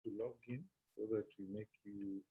to log in so that we make you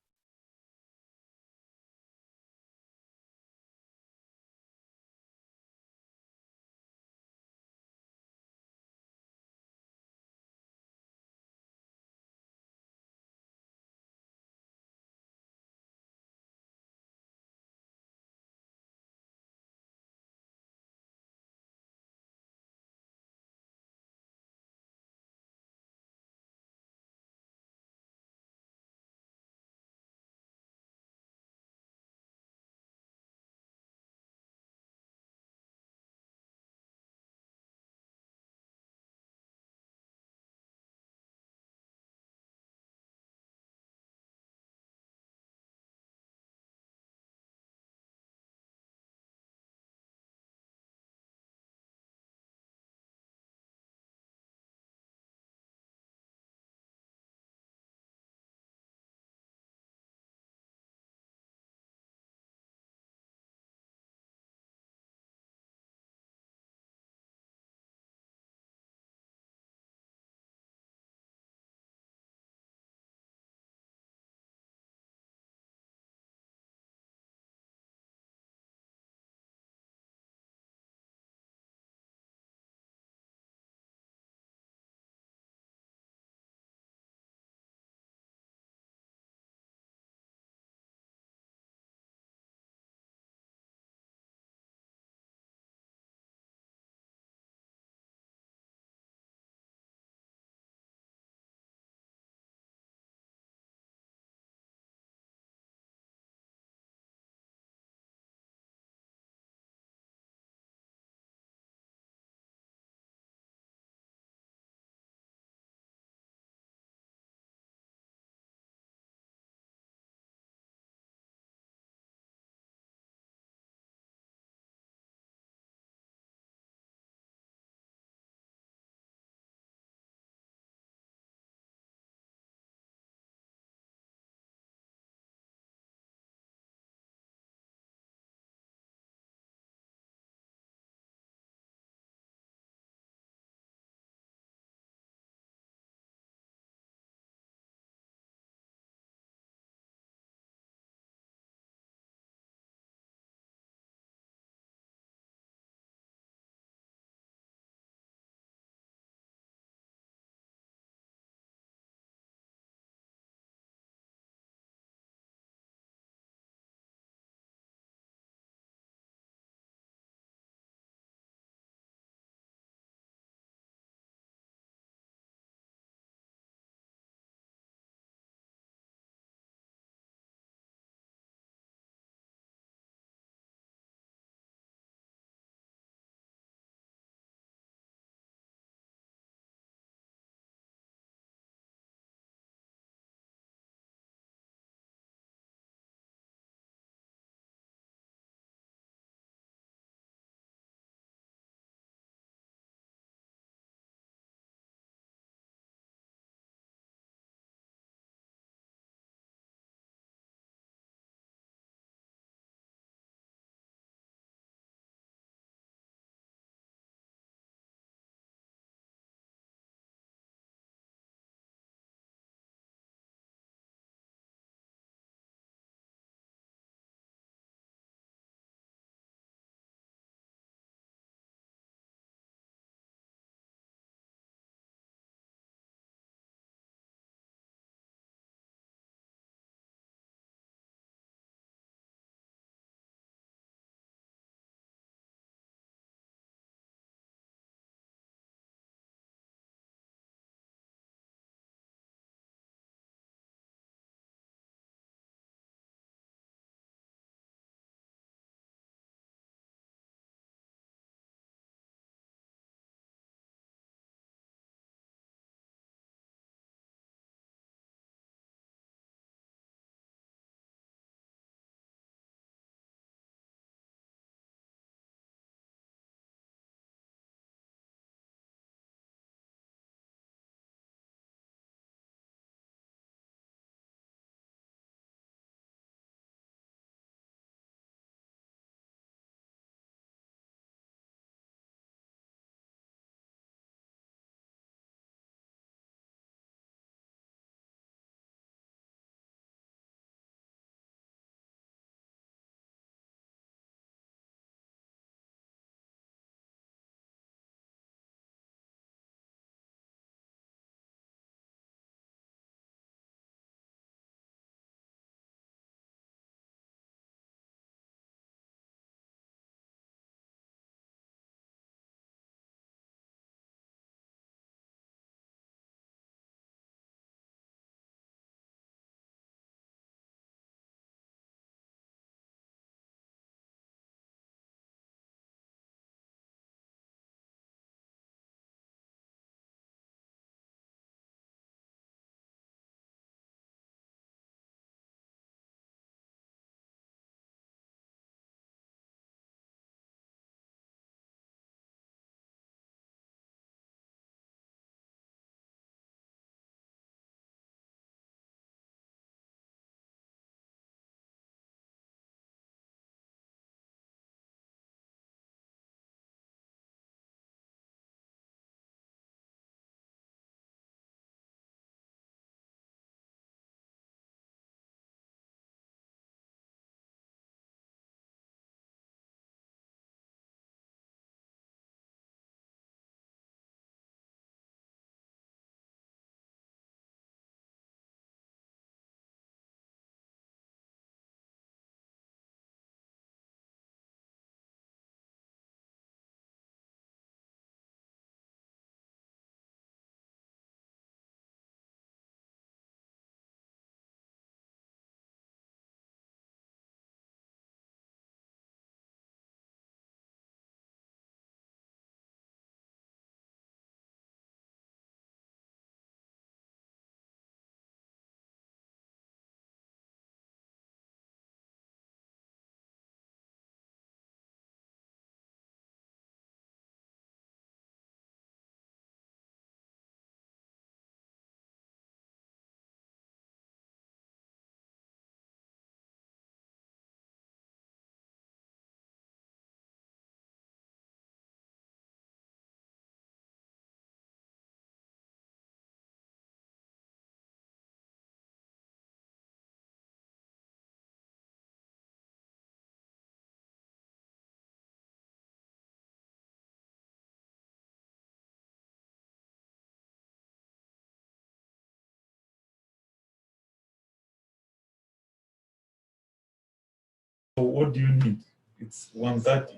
So what do you need? It's 1:30.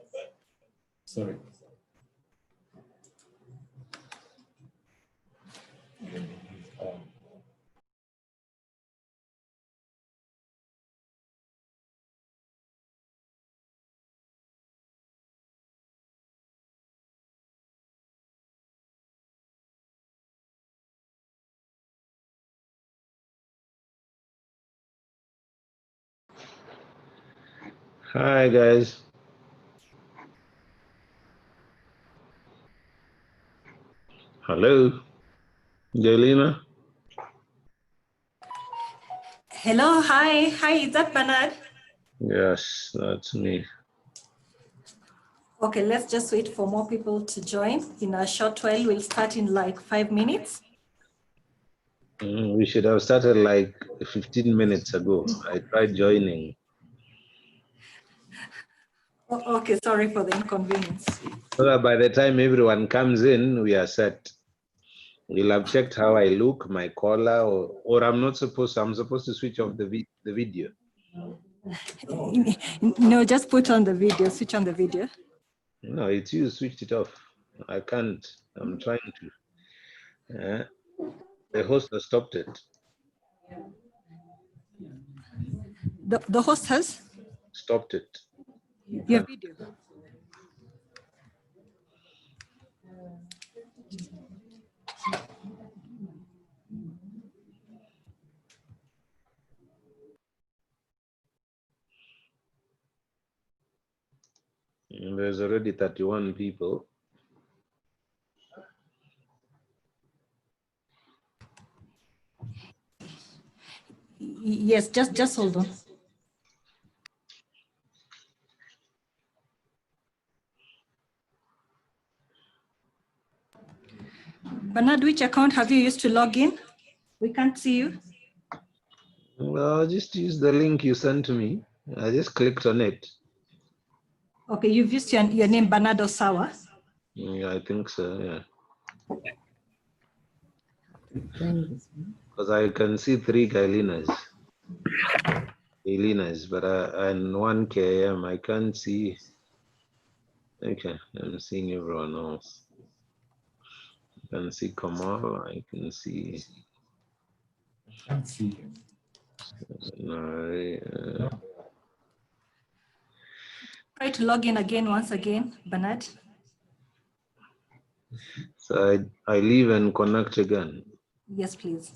Sorry. Hi, guys. Hello, Galina. Hello, hi, is that Bernard? Yes, that's me. Okay, let's just wait for more people to join. In a short while, we'll start in like 5 minutes. We should have started like 15 minutes ago. I tried joining. Oh, okay, sorry for the inconvenience. So that by the time everyone comes in, we are set. We'll have checked how I look, my collar, or I'm supposed to switch off the video. No, just put on the video, switch on the video. No, it's you switched it off. I can't. I'm trying to. The host has stopped it. The host has Stopped it. your video. And there's already 31 people. Yes, just hold on. Bernard, which account have you used to log in? We can't see you. Well, just use the link you sent to me. I just clicked on it. Okay, you've used your name, Bernard Osawa. Yeah, I think so, yeah. Because I can see 3 Galinas, but and 1 KM, I can't see. Okay, I'm seeing everyone else. I can see Kamal, I can see. I can't see him. No, Try to log in again, once again, Bernard. so I leave and connect again. Yes, please.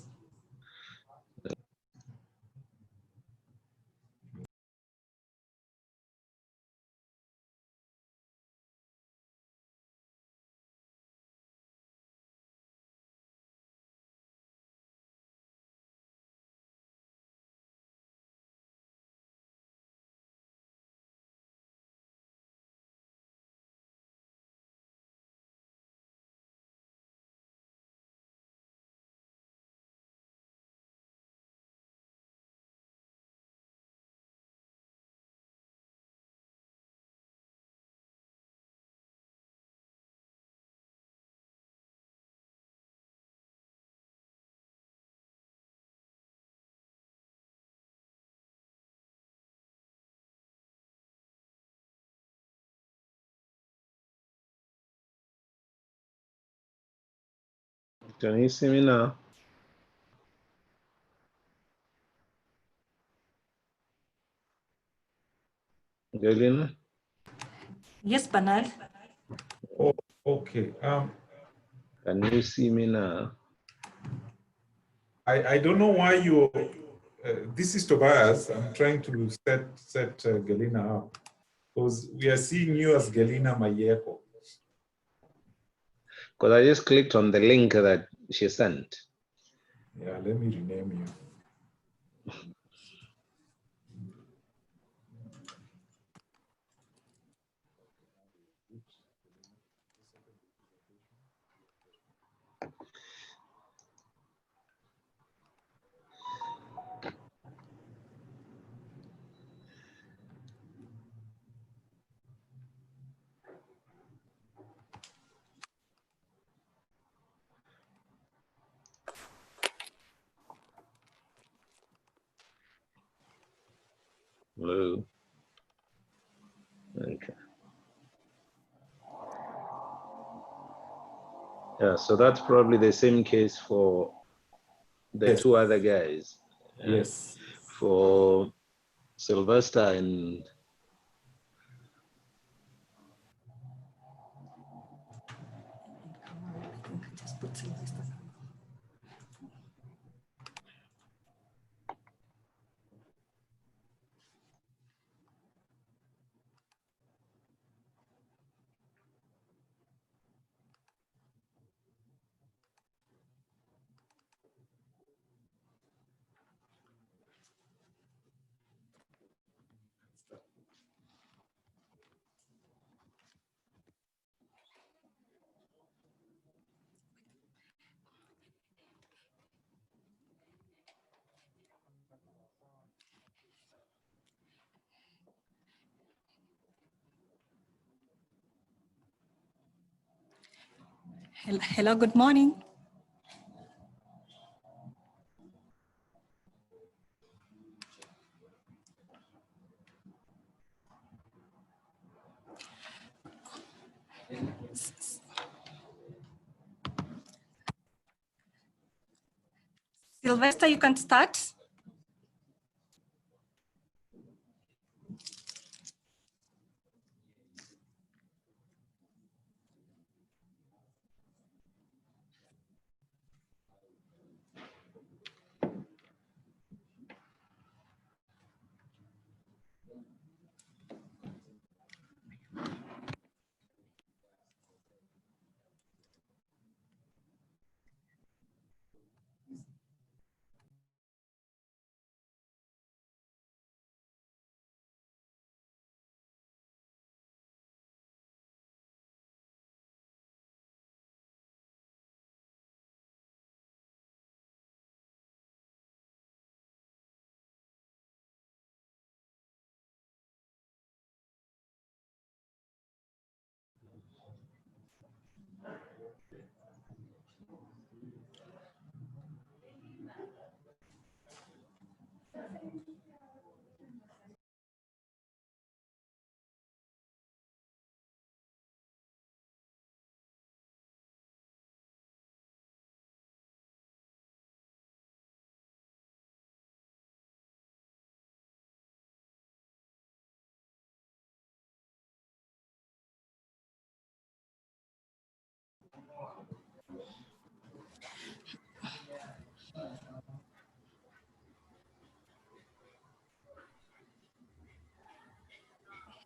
Can you see me now? Galina? Yes, Bernard. Oh, okay. Can you see me now? I don't know why you. This is Tobias. I'm trying to set Galina up because we are seeing you as Galina Mayeko. Because I just clicked on the link that she sent. Yeah, let me rename you. Hello. Okay. Yeah, so that's probably the same case for the Yes. two other guys. Yes. For Sylvester and Just put Sylvester. Hello, good morning. Sylvester, you can start.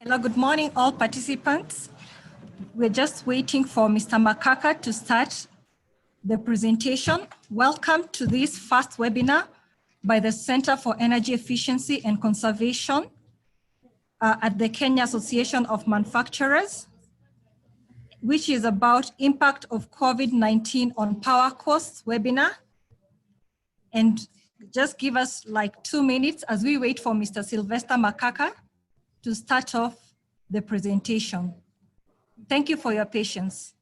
Hello, good morning, all participants. We're just waiting for Mr. Makaka to start the presentation. Welcome to this first webinar by the Center for Energy Efficiency and Conservation at the Kenya Association of Manufacturers, which is about impact of COVID-19 on power costs webinar. And just give us like 2 minutes as we wait for Mr. Sylvester Makaka to start off the presentation. Thank you for your patience.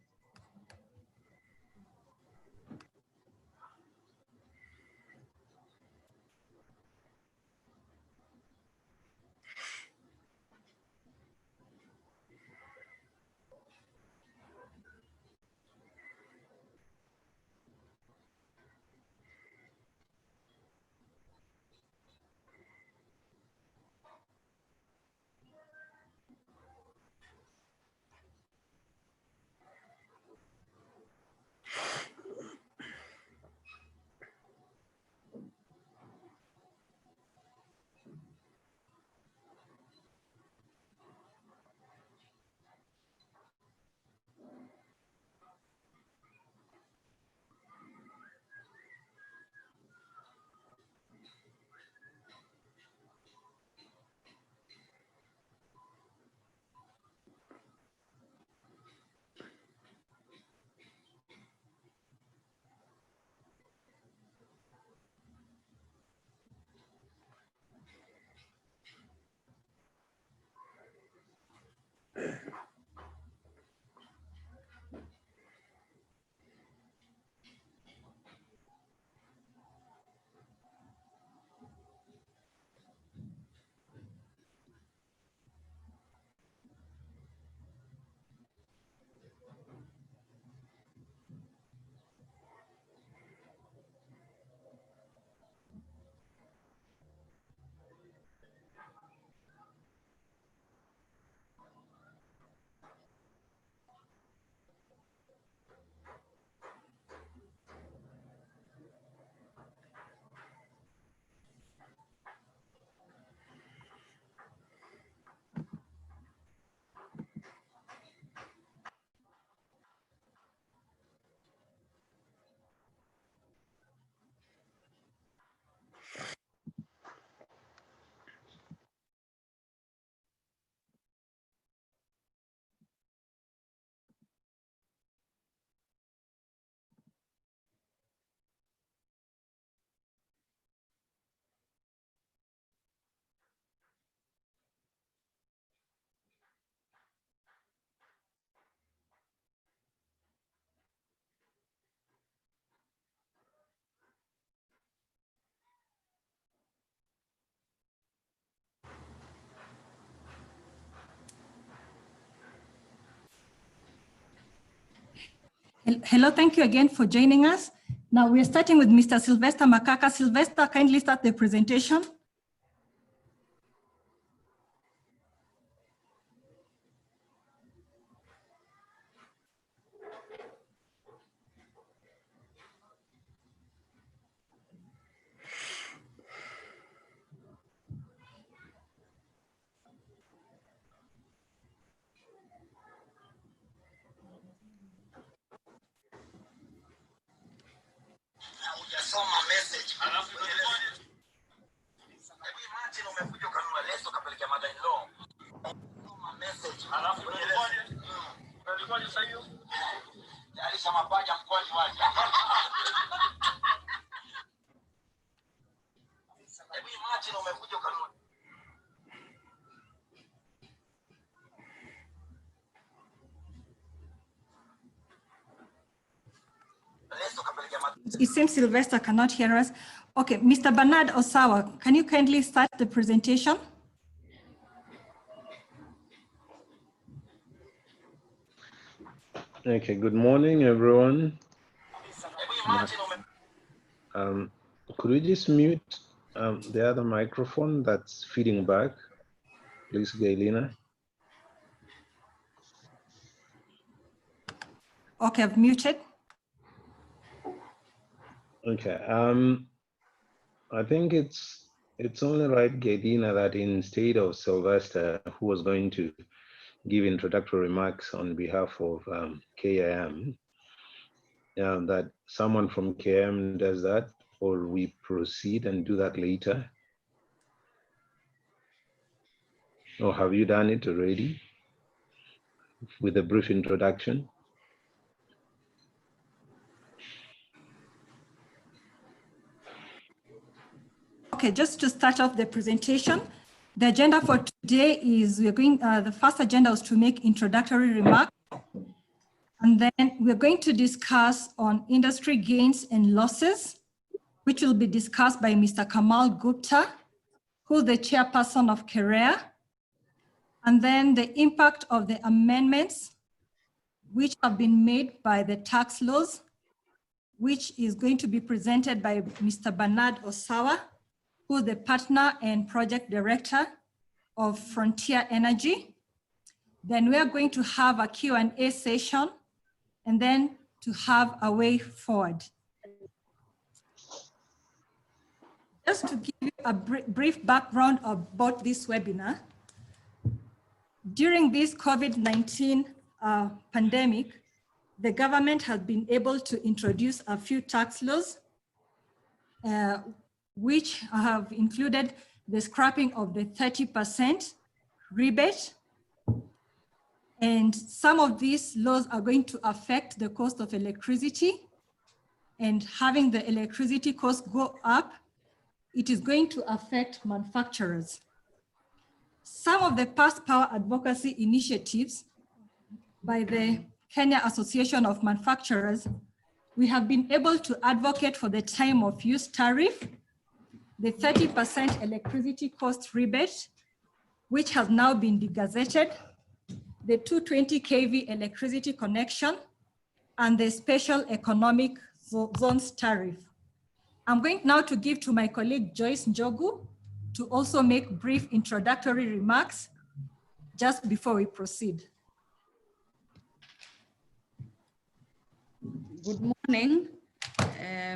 Hello, thank you again for joining us. Now we're starting with Mr. Sylvester Makaka. Sylvester, kindly start the presentation. It seems Sylvester cannot hear us. Okay, Mr. Bernard Osawa, can you kindly start the presentation? Okay, good morning, everyone. Could we just mute the other microphone that's feeding back, please, Gailina? Okay, I've muted. Okay, I think it's only right, Gailina, that instead of Sylvester, who was going to give introductory remarks on behalf of KIM, that someone from KIM does that, or we proceed and do that later? Or have you done it already with a brief introduction? Okay, just to start off the presentation, the agenda for today is we're going, the first agenda was to make introductory remarks. And then we're going to discuss on industry gains and losses, which will be discussed by Mr. Kamal Gupta, who's the chairperson of KEREA. And then the impact of the amendments which have been made by the tax laws, which is going to be presented by Mr. Bernard Osawa, who's the partner and project director of Frontier Energy. Then we are going to have a Q&A session and then to have a way forward. Just to give you a brief background about this webinar, during this COVID-19 pandemic, the government has been able to introduce a few tax laws, which have included the scrapping of the 30% rebate. And some of these laws are going to affect the cost of electricity, and having the electricity cost go up, it is going to affect manufacturers. Some of the past power advocacy initiatives by the Kenya Association of Manufacturers, we have been able to advocate for the time of use tariff, the 30% electricity cost rebate, which has now been degazetted, the 220 kV electricity connection, and the special economic zones tariff. I'm going now to give to my colleague Joyce Njogu to also make brief introductory remarks just before we proceed. Good morning.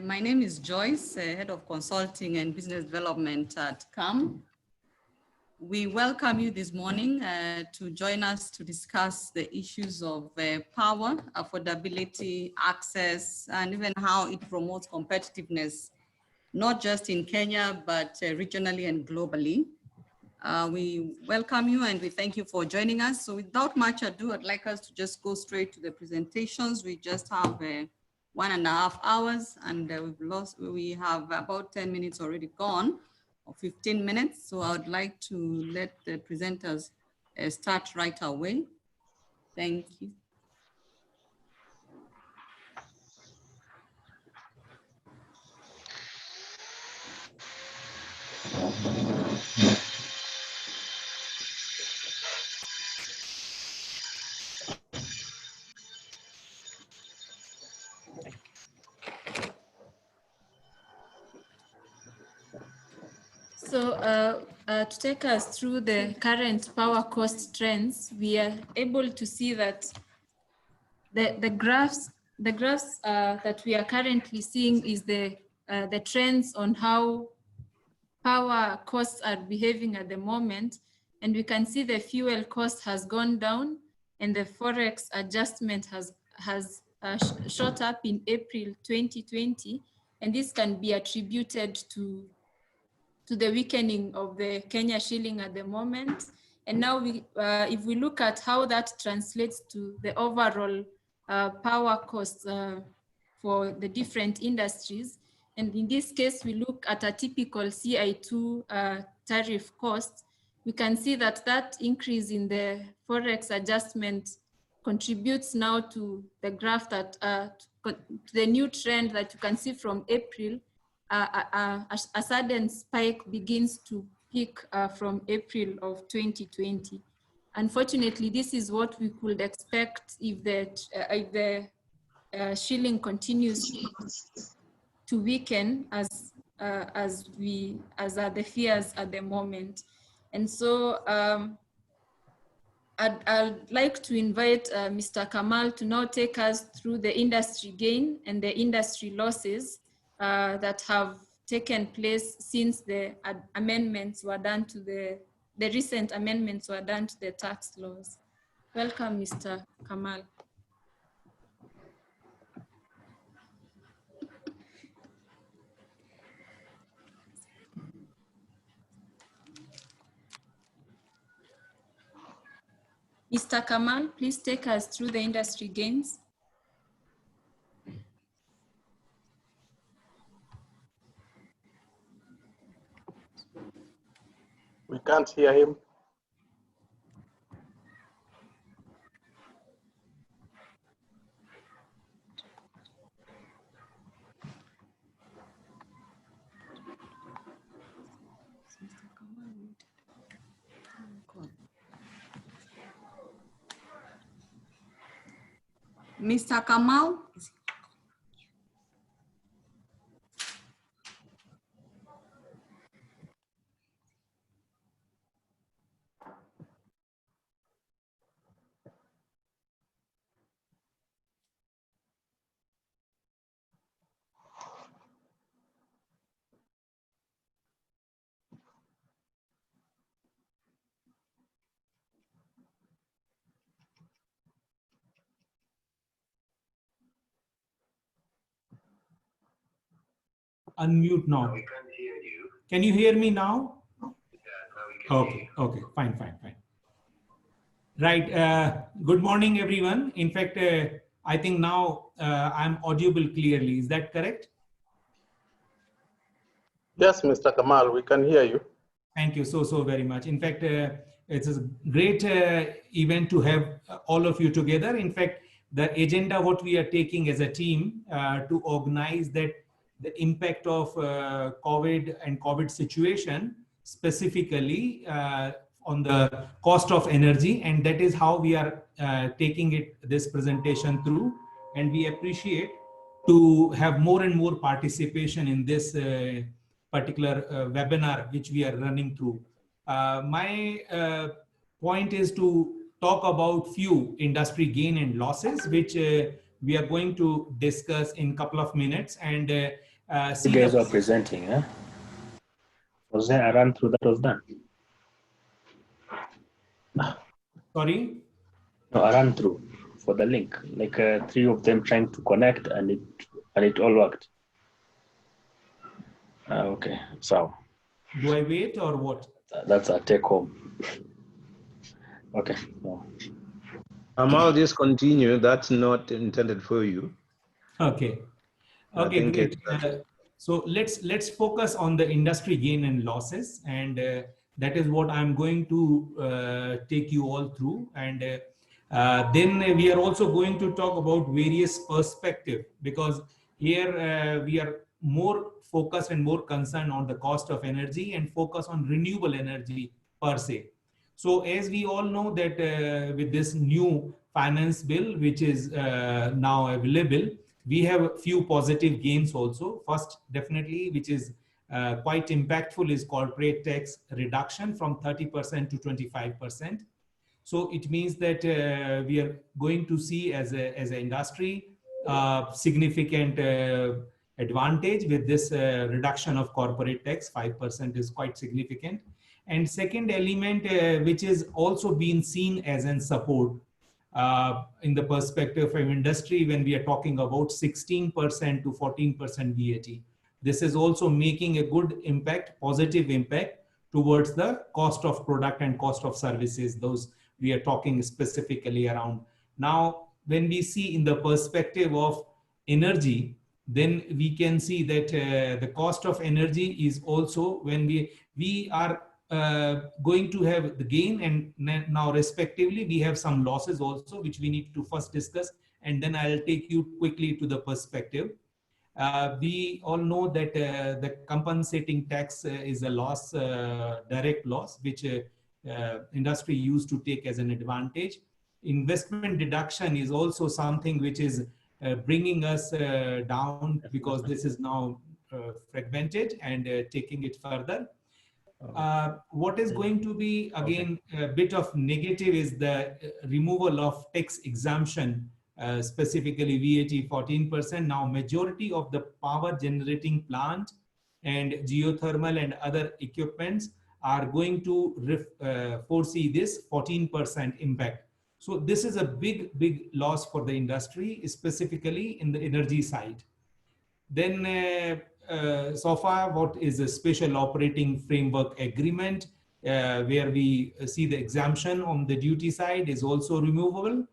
My name is Joyce, Head of Consulting and Business Development at KAM. We welcome you this morning to join us to discuss the issues of power, affordability, access, and even how it promotes competitiveness, not just in Kenya, but regionally and globally. We welcome you and we thank you for joining us. So without much ado, I'd like us to just go straight to the presentations. We just have 1.5 hours and we have about 10 minutes already gone, or 15 minutes. So I would like to let the presenters start right away. Thank you. To take us through the current power cost trends, we are able to see that the graphs that we are currently seeing is the trends on how power costs are behaving at the moment. And we can see the fuel cost has gone down and the Forex adjustment has shot up in April 2020. And this can be attributed to the weakening of the Kenya shilling at the moment. And now if we look at how that translates to the overall power costs for the different industries, and in this case, we look at a typical CI2 tariff cost, we can see that increase in the Forex adjustment contributes now to the graph that, to the new trend that you can see from April. A sudden spike begins to peak from April of 2020. Unfortunately, this is what we could expect if the shilling continues to weaken as are the fears at the moment. And so I'd like to invite Mr. Kamal to now take us through the industry gain and the industry losses that have taken place since the amendments were done to the recent amendments were done to the tax laws. Welcome, Mr. Kamal. Mr. Kamal, please take us through the industry gains. We can't hear him. Mr. Kamal? Unmute now. We can't hear you. Can you hear me now? Yeah, now we can hear you. Okay, fine. Right, good morning, everyone. In fact, I think now I'm audible clearly. Is that correct? Yes, Mr. Kamal, we can hear you. Thank you so very much. In fact, it's a great event to have all of you together. In fact, the agenda, what we are taking as a team to organize that the impact of COVID and COVID situation, specifically on the cost of energy. And that is how we are taking this presentation through. And we appreciate to have more and more participation in this particular webinar, which we are running through. My point is to talk about few industry gain and losses, which we are going to discuss in a couple of minutes. And you guys are presenting, huh? Was there a run through that was done? Sorry? No, a run through for the link, like 3 of them trying to connect and it all worked. Okay, so. Do I wait or what? That's a take home. Okay. No. I'll just continue. That's not intended for you. Okay. Okay, great. So let's focus on the industry gain and losses, and that is what I'm going to take you all through. And then we are also going to talk about various perspectives, because here we are more focused and more concerned on the cost of energy and focus on renewable energy per se. So as we all know that with this new finance bill, which is now available, we have a few positive gains also. First, definitely, which is quite impactful is corporate tax reduction from 30% to 25%. So it means that we are going to see as an industry significant advantage with this reduction of corporate tax. 5% is quite significant. And second element, which is also being seen as an support in the perspective of industry, when we are talking about 16% to 14% VAT. This is also making a good impact, positive impact towards the cost of product and cost of services. Those we are talking specifically around. Now, when we see in the perspective of energy, then we can see that the cost of energy is also, when we are going to have the gain, and now respectively we have some losses also, which we need to first discuss, and then I'll take you quickly to the perspective. We all know that the compensating tax is a loss, direct loss, which industry used to take as an advantage. Investment deduction is also something which is bringing us down, because this is now fragmented, and taking it further. What is going to be again a bit of negative is the removal of tax exemption, specifically VAT 14%. Now majority of the power generating plant and geothermal and other equipments are going to foresee this 14% impact. So this is a big loss for the industry, specifically in the energy side. Then SOFA, what is a special operating framework agreement, where we see the exemption on the duty side is also removable.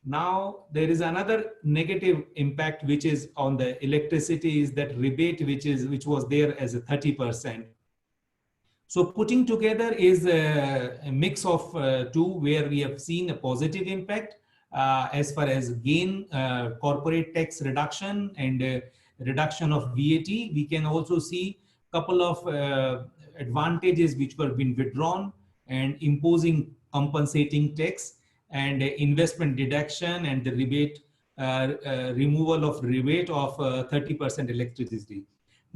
Now there is another negative impact which is on the electricity, is that rebate which was there as a 30%. So putting together is a mix of two, where we have seen a positive impact as far as gain, corporate tax reduction, and reduction of VAT. We can also see a couple of advantages which were being withdrawn, and imposing compensating tax, and investment deduction, and the rebate, removal of rebate of 30% electricity.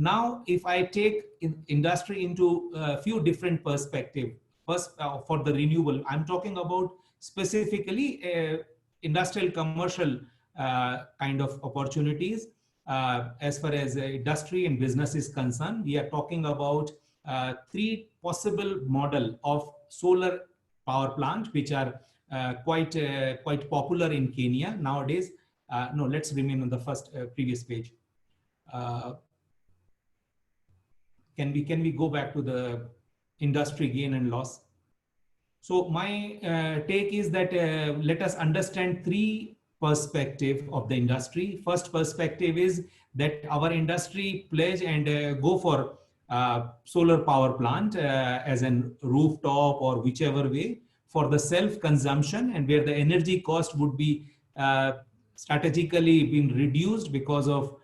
Now, if I take industry into a few different perspectives, first for the renewable, I'm talking about specifically industrial commercial kind of opportunities. As far as industry and business is concerned, we are talking about three possible model of solar power plant, which are quite popular in Kenya nowadays. No, let's remain on the first previous page. Can we go back to the industry gain and loss? So my take is that let us understand three perspectives of the industry. First perspective is that our industry pledge and go for solar power plant as an rooftop or whichever way for the self-consumption, and where the energy cost would be strategically being reduced, because of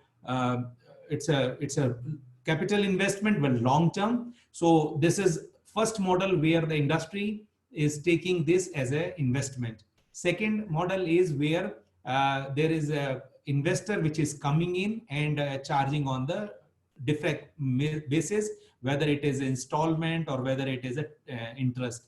it's a capital investment but long term. So this is first model where the industry is taking this as an investment. Second model is where there is a investor which is coming in and charging on the different basis, whether it is installment or whether it is interest.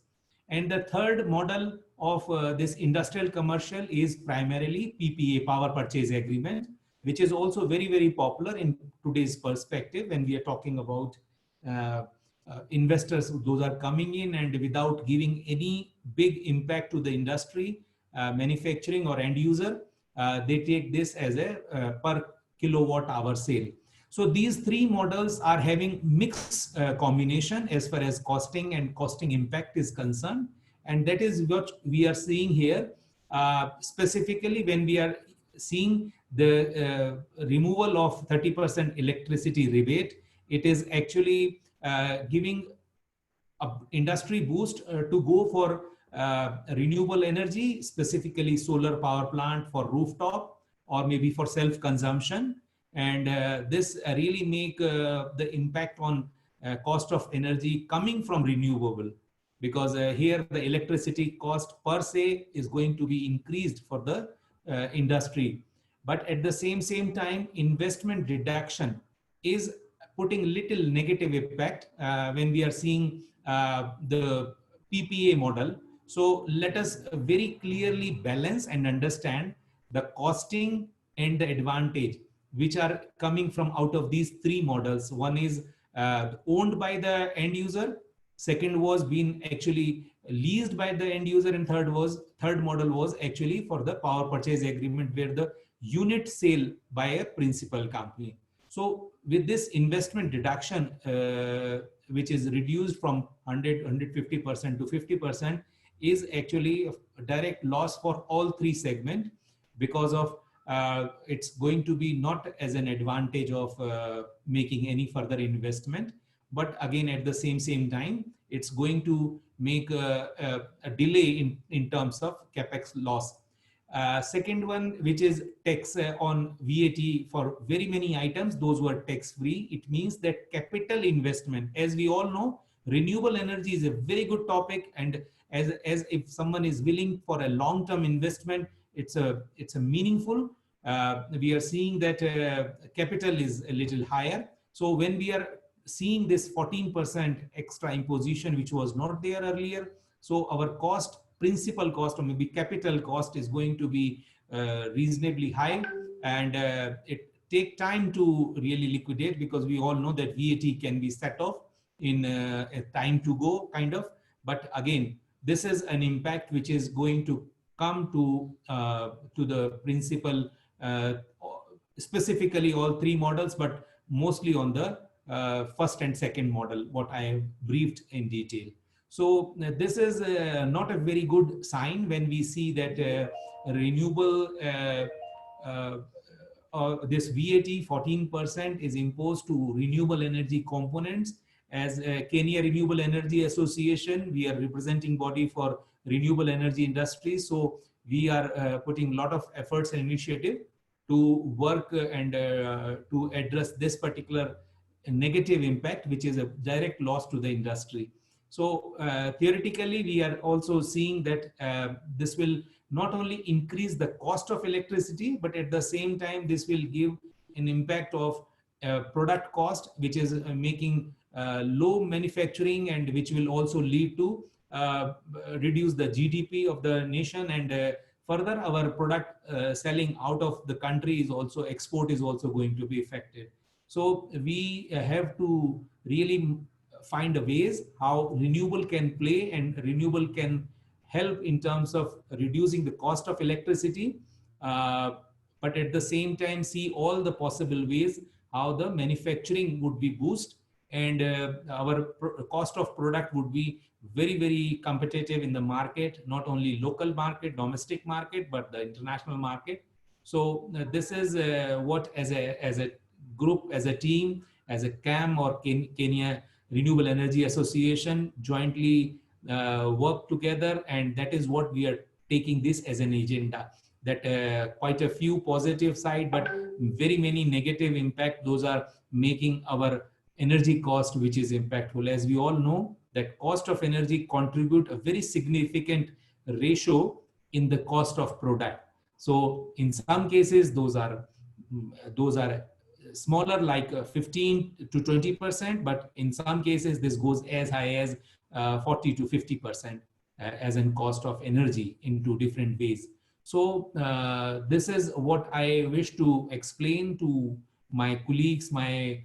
And the third model of this industrial commercial is primarily PPA, power purchase agreement, which is also very popular in today's perspective when we are talking about investors. Those are coming in and without giving any big impact to the industry, manufacturing or end user, they take this as a per kilowatt hour sale. So these three models are having mixed combination as far as costing and costing impact is concerned. And that is what we are seeing here, specifically when we are seeing the removal of 30% electricity rebate. It is actually giving an industry boost to go for renewable energy, specifically solar power plant for rooftop or maybe for self-consumption. And this really make the impact on cost of energy coming from renewable, because here the electricity cost per se is going to be increased for the industry. But at the same time, investment deduction is putting little negative impact when we are seeing the PPA model. So let us very clearly balance and understand the costing and the advantage which are coming from out of these three models. One is owned by the end user, second was being actually leased by the end user, and third model was actually for the power purchase agreement where the unit sale by a principal company. So with this investment deduction, which is reduced from 150% to 50%, is actually a direct loss for all three segments, because of it's going to be not as an advantage of making any further investment, but again at the same time it's going to make a delay in terms of capex loss. Second one, which is tax on VAT for very many items, those were tax free. It means that capital investment, as we all know, renewable energy is a very good topic, and as if someone is willing for a long-term investment, it's a meaningful. We are seeing that capital is a little higher. So when we are seeing this 14% extra imposition, which was not there earlier, so our cost, principal cost or maybe capital cost, is going to be reasonably high, and it take time to really liquidate, because we all know that VAT can be set off in a time to go kind of. But again, this is an impact which is going to come to the principal, specifically all three models, but mostly on the first and second model, what I have briefed in detail. So this is not a very good sign when we see that renewable, this VAT 14% is imposed to renewable energy components. As Kenya Renewable Energy Association, we are representing body for renewable energy industry. So we are putting a lot of efforts and initiative to work and to address this particular negative impact, which is a direct loss to the industry. So theoretically, we are also seeing that this will not only increase the cost of electricity, but at the same time, this will give an impact of product cost, which is making low manufacturing, and which will also lead to reduce the GDP of the nation, and further our product selling out of the country is also, export is also going to be affected. So we have to really find a ways how renewable can play, and renewable can help in terms of reducing the cost of electricity, but at the same time see all the possible ways how the manufacturing would be boosted, and our cost of product would be very, very competitive in the market, not only local market, domestic market, but the international market. So this is what as a group, as a team, as a CAM or Kenya Renewable Energy Association jointly work together, and that is what we are taking this as an agenda, that quite a few positive side, but very many negative impact, those are making our energy cost, which is impactful. As we all know, that cost of energy contribute a very significant ratio in the cost of product. So in some cases, those are smaller, like 15 to 20%, but in some cases this goes as high as 40 to 50% as in cost of energy into different ways. So this is what I wish to explain to my colleagues, my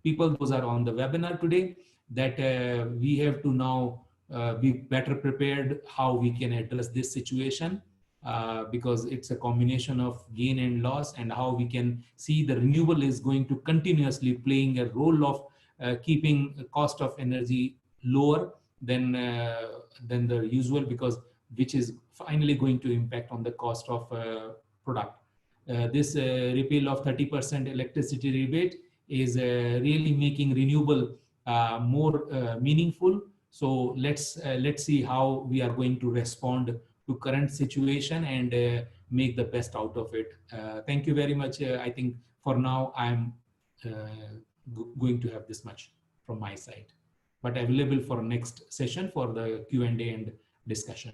people, those are on the webinar today, that we have to now be better prepared how we can address this situation, because it's a combination of gain and loss, and how we can see the renewable is going to continuously playing a role of keeping the cost of energy lower than the usual, because which is finally going to impact on the cost of product. This repeal of 30% electricity rebate is really making renewable more meaningful. So let's see how we are going to respond to current situation and make the best out of it. Thank you very much. I think for now I'm going to have this much from my side, but available for next session for the Q&A and discussion.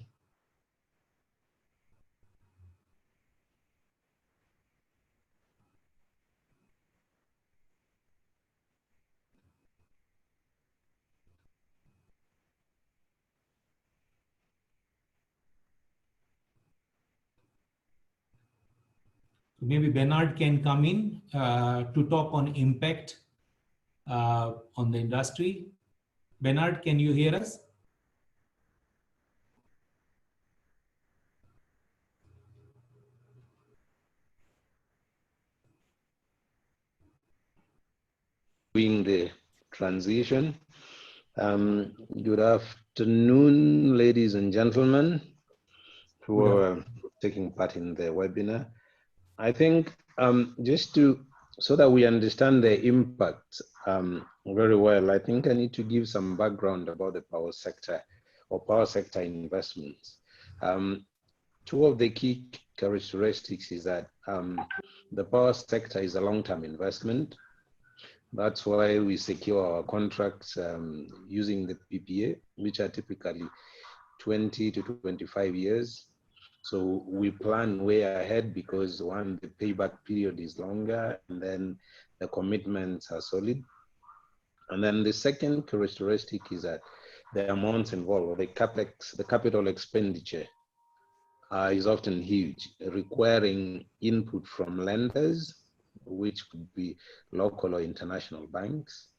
maybe Bernard can come in to talk on impact on the industry. Bernard, can you hear us? Doing the transition. Good afternoon, ladies and gentlemen who are taking part in the webinar. I think so that we understand the impact very well, I think I need to give some background about the power sector or power sector investments. Two of the key characteristics is that the power sector is a long-term investment. That's why we secure our contracts using the PPA, which are typically 20 to 25 years. So we plan way ahead because one, the payback period is longer, and then the commitments are solid. And then the second characteristic is that the amounts involved, or the capex, the capital expenditure is often huge, requiring input from lenders, which could be local or international banks,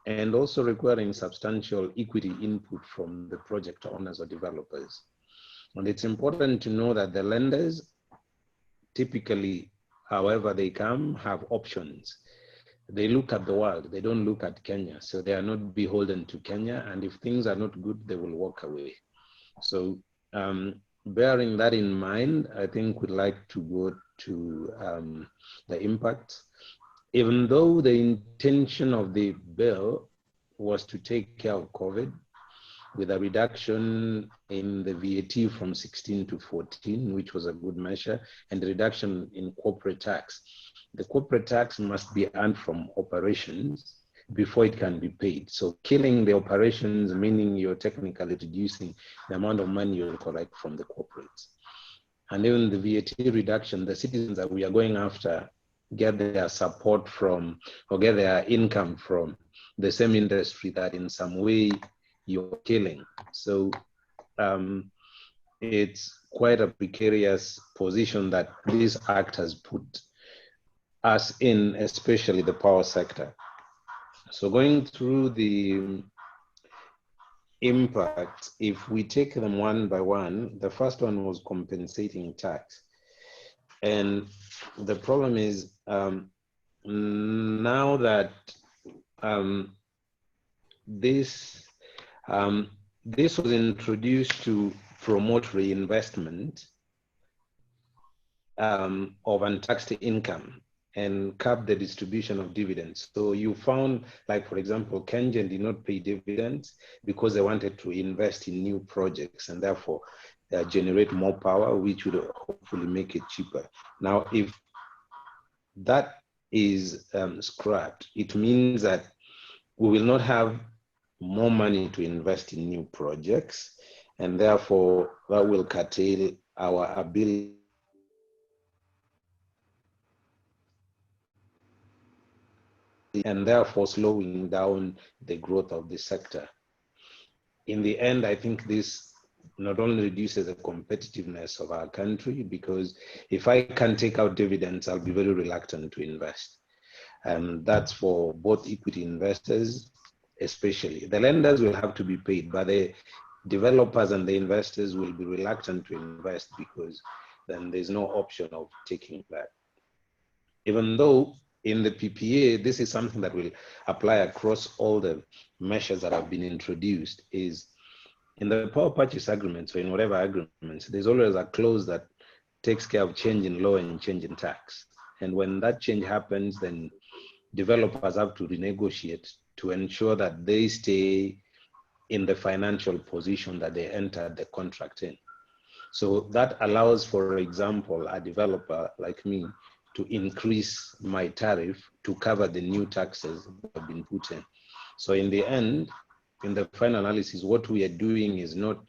and also requiring substantial equity input from the project owners or developers. And it's important to know that the lenders typically, however they come, have options. They look at the world, they don't look at Kenya. So they are not beholden to Kenya. And if things are not good, they will walk away. So bearing that in mind, I think we'd like to go to the impact. Even though the intention of the bill was to take care of COVID, with a reduction in the VAT from 16 to 14, which was a good measure, and the reduction in corporate tax. The corporate tax must be earned from operations before it can be paid. So killing the operations, meaning you're technically reducing the amount of money you'll collect from the corporates. And even the VAT reduction, the citizens that we are going after get their support from, or get their income from the same industry that in some way you're killing. So it's quite a precarious position that this act has put us in, especially the power sector. So going through the impact, if we take them one by one, the first one was compensating tax. And the problem is now that this was introduced to promote reinvestment of untaxed income and cap the distribution of dividends. So you found, like, for example, Kengen did not pay dividends because they wanted to invest in new projects and therefore generate more power, which would hopefully make it cheaper. Now, if that is scrapped, it means that we will not have more money to invest in new projects, and therefore that will curtail our ability and therefore slowing down the growth of the sector. In the end, I think this not only reduces the competitiveness of our country, because if I can take out dividends, I'll be very reluctant to invest. And that's for both equity investors, especially. The lenders will have to be paid, but the developers and the investors will be reluctant to invest because then there's no option of taking that. Even though in the PPA, this is something that will apply across all the measures that have been introduced, is in the power purchase agreements or in whatever agreements, there's always a clause that takes care of change in law and change in tax. And when that change happens, then developers have to renegotiate to ensure that they stay in the financial position that they entered the contract in. So that allows, for example, a developer like me to increase my tariff to cover the new taxes that have been put in. So in the end, in the final analysis, what we are doing is not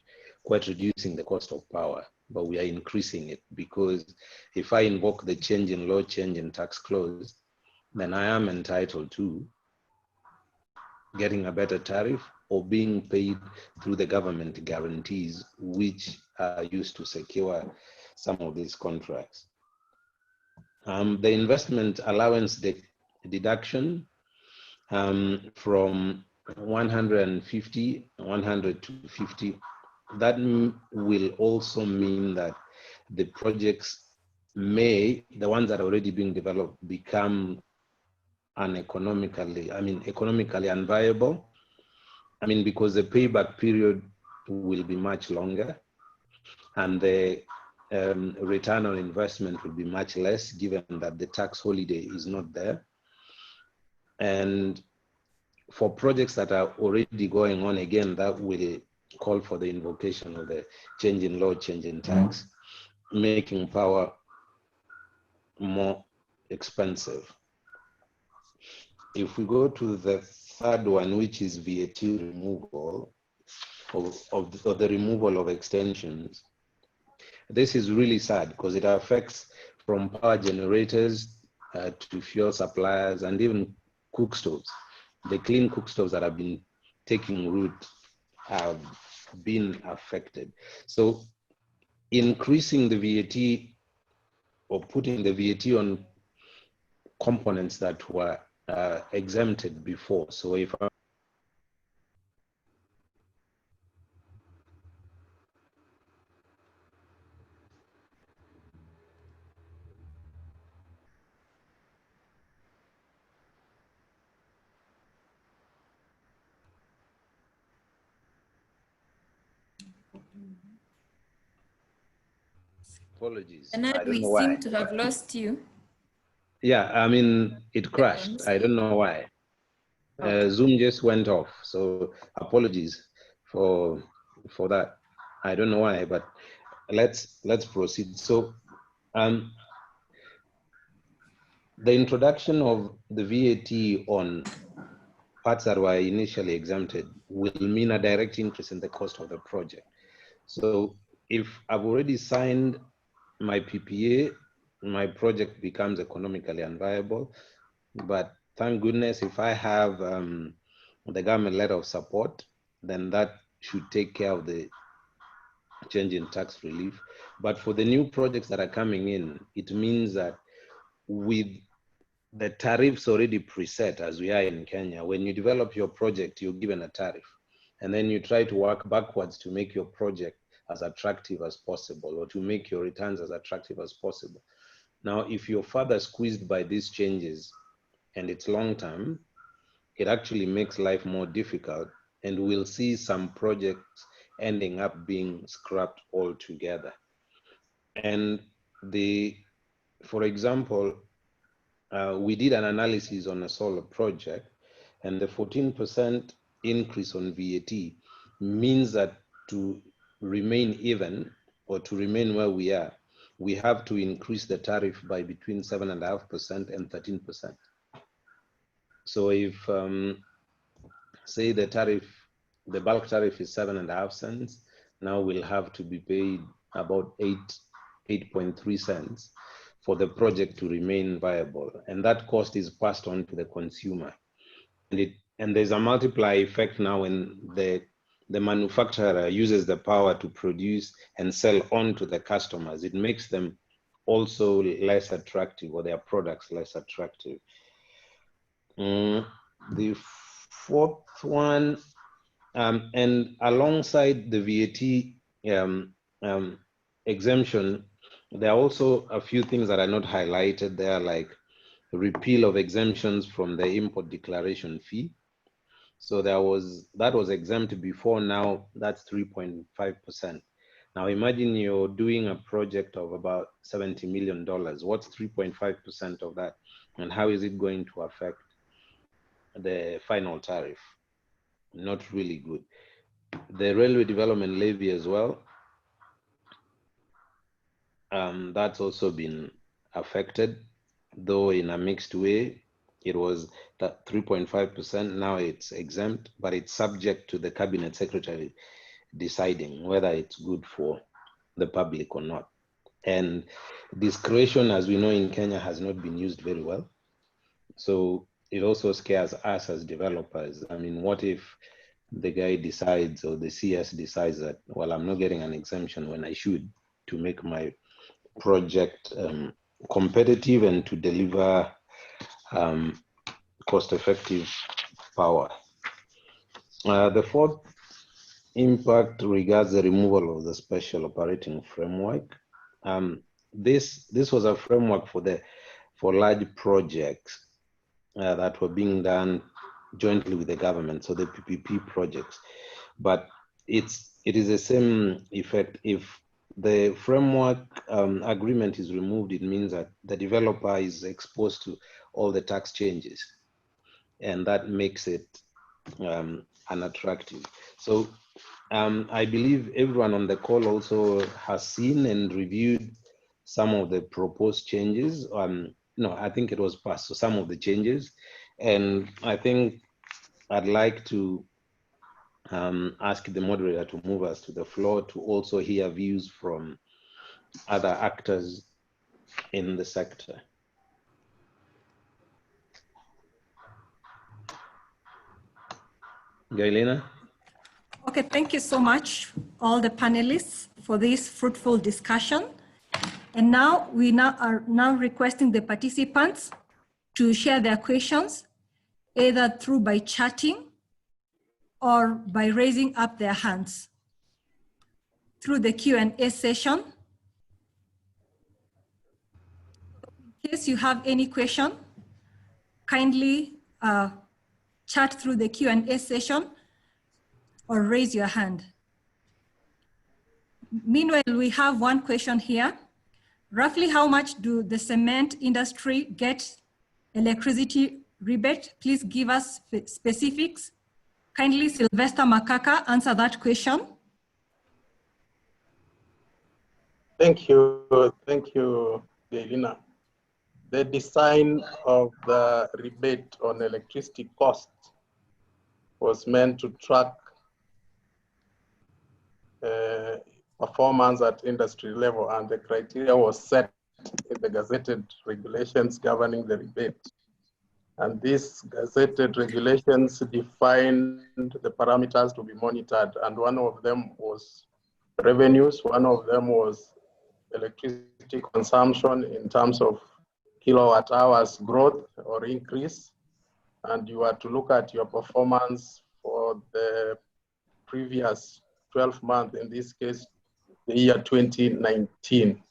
quite reducing the cost of power, but we are increasing it, because if I invoke the change in law, change in tax clause, then I am entitled to getting a better tariff or being paid through the government guarantees, which are used to secure some of these contracts. The investment allowance deduction from 150, 100 to 50, that will also mean that the projects may, the ones that are already being developed, become economically unviable. Because the payback period will be much longer, and the return on investment will be much less, given that the tax holiday is not there. And for projects that are already going on, again, that will call for the invocation of the change in law, change in tax, making power more expensive. If we go to the third one, which is VAT removal, of the removal of extensions, this is really sad because it affects from power generators to fuel suppliers and even cook stoves. The clean cook stoves that have been taking root have been affected. So increasing the VAT or putting the VAT on components that were exempted before. So if apologies, And I don't we know why. seem to have lost you. Yeah, it crashed. I don't know why. Okay. Zoom just went off. So apologies for that. I don't know why, but let's proceed. So the introduction of the VAT on parts that were initially exempted will mean a direct increase in the cost of the project. So if I've already signed my PPA, my project becomes economically unviable. But thank goodness, if I have the government letter of support, then that should take care of the change in tax relief. But for the new projects that are coming in, it means that with the tariffs already preset, as we are in Kenya, when you develop your project, you're given a tariff. And then you try to work backwards to make your project as attractive as possible, or to make your returns as attractive as possible. Now, if you're further squeezed by these changes and it's long term, it actually makes life more difficult, and we'll see some projects ending up being scrapped altogether. And for example, we did an analysis on a solar project, and the 14% increase on VAT means that to remain even, or to remain where we are, we have to increase the tariff by between 7.5% and 13%. So if, say the bulk tariff is 7.5 cents, now we'll have to be paid about 8.3 cents for the project to remain viable. And that cost is passed on to the consumer. And there's a multiplier effect now when the manufacturer uses the power to produce and sell on to the customers. It makes them also less attractive, or their products less attractive. The fourth one, and alongside the VAT exemption, there are also a few things that are not highlighted there, like repeal of exemptions from the import declaration fee. So that was exempt before, now that's 3.5%. Now imagine you're doing a project of about $70 million. What's 3.5% of that? And how is it going to affect the final tariff? Not really good. The railway development levy as well, that's also been affected, though in a mixed way. It was that 3.5%, now it's exempt, but it's subject to the cabinet secretary deciding whether it's good for the public or not. And discretion, as we know in Kenya, has not been used very well. So it also scares us as developers. I mean, what if the guy decides, or the CS decides that, well, I'm not getting an exemption when I should, to make my project competitive and to deliver cost-effective power. The fourth impact regards the removal of the special operating framework. This was a framework for large projects that were being done jointly with the government, so the PPP projects. But it is the same effect. If the framework agreement is removed, it means that the developer is exposed to all the tax changes, and that makes it unattractive. So I believe everyone on the call also has seen and reviewed some of the proposed changes. No, I think it was passed, so some of the changes. And I think I'd like to ask the moderator to move us to the floor to also hear views from other actors in the sector. Gailina? Okay, thank you so much, all the panelists, for this fruitful discussion. And now we are requesting the participants to share their questions, either through by chatting or by raising up their hands through the Q&A session. In case you have any question, kindly chat through the Q&A session or raise your hand. Meanwhile, we have one question here. Roughly how much do the cement industry get electricity rebate? Please give us specifics. Kindly, Sylvester Makaka, answer that question. Thank you, Gailina. The design of the rebate on electricity costs was meant to track performance at industry level, and the criteria was set in the gazetted regulations governing the rebate. And these gazetted regulations defined the parameters to be monitored, and one of them was revenues, one of them was electricity consumption in terms of kilowatt hours growth or increase, and you are to look at your performance for the previous 12 months, in this case, the year 2019.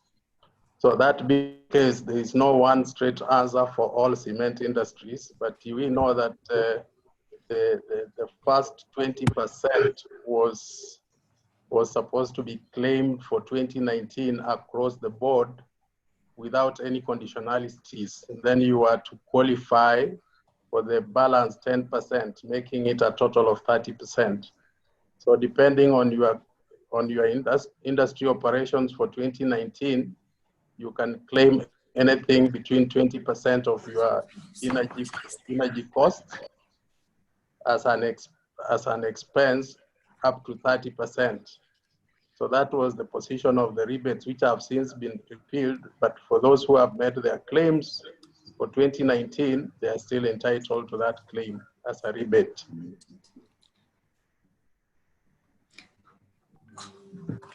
So that because there is no one straight answer for all cement industries, but we know that the first 20% was supposed to be claimed for 2019 across the board without any conditionalities. And then you are to qualify for the balance 10%, making it a total of 30%. So depending on your industry operations for 2019, you can claim anything between 20% of your energy costs as an expense up to 30%. So that was the position of the rebates, which have since been repealed. But for those who have made their claims for 2019, they are still entitled to that claim as a rebate.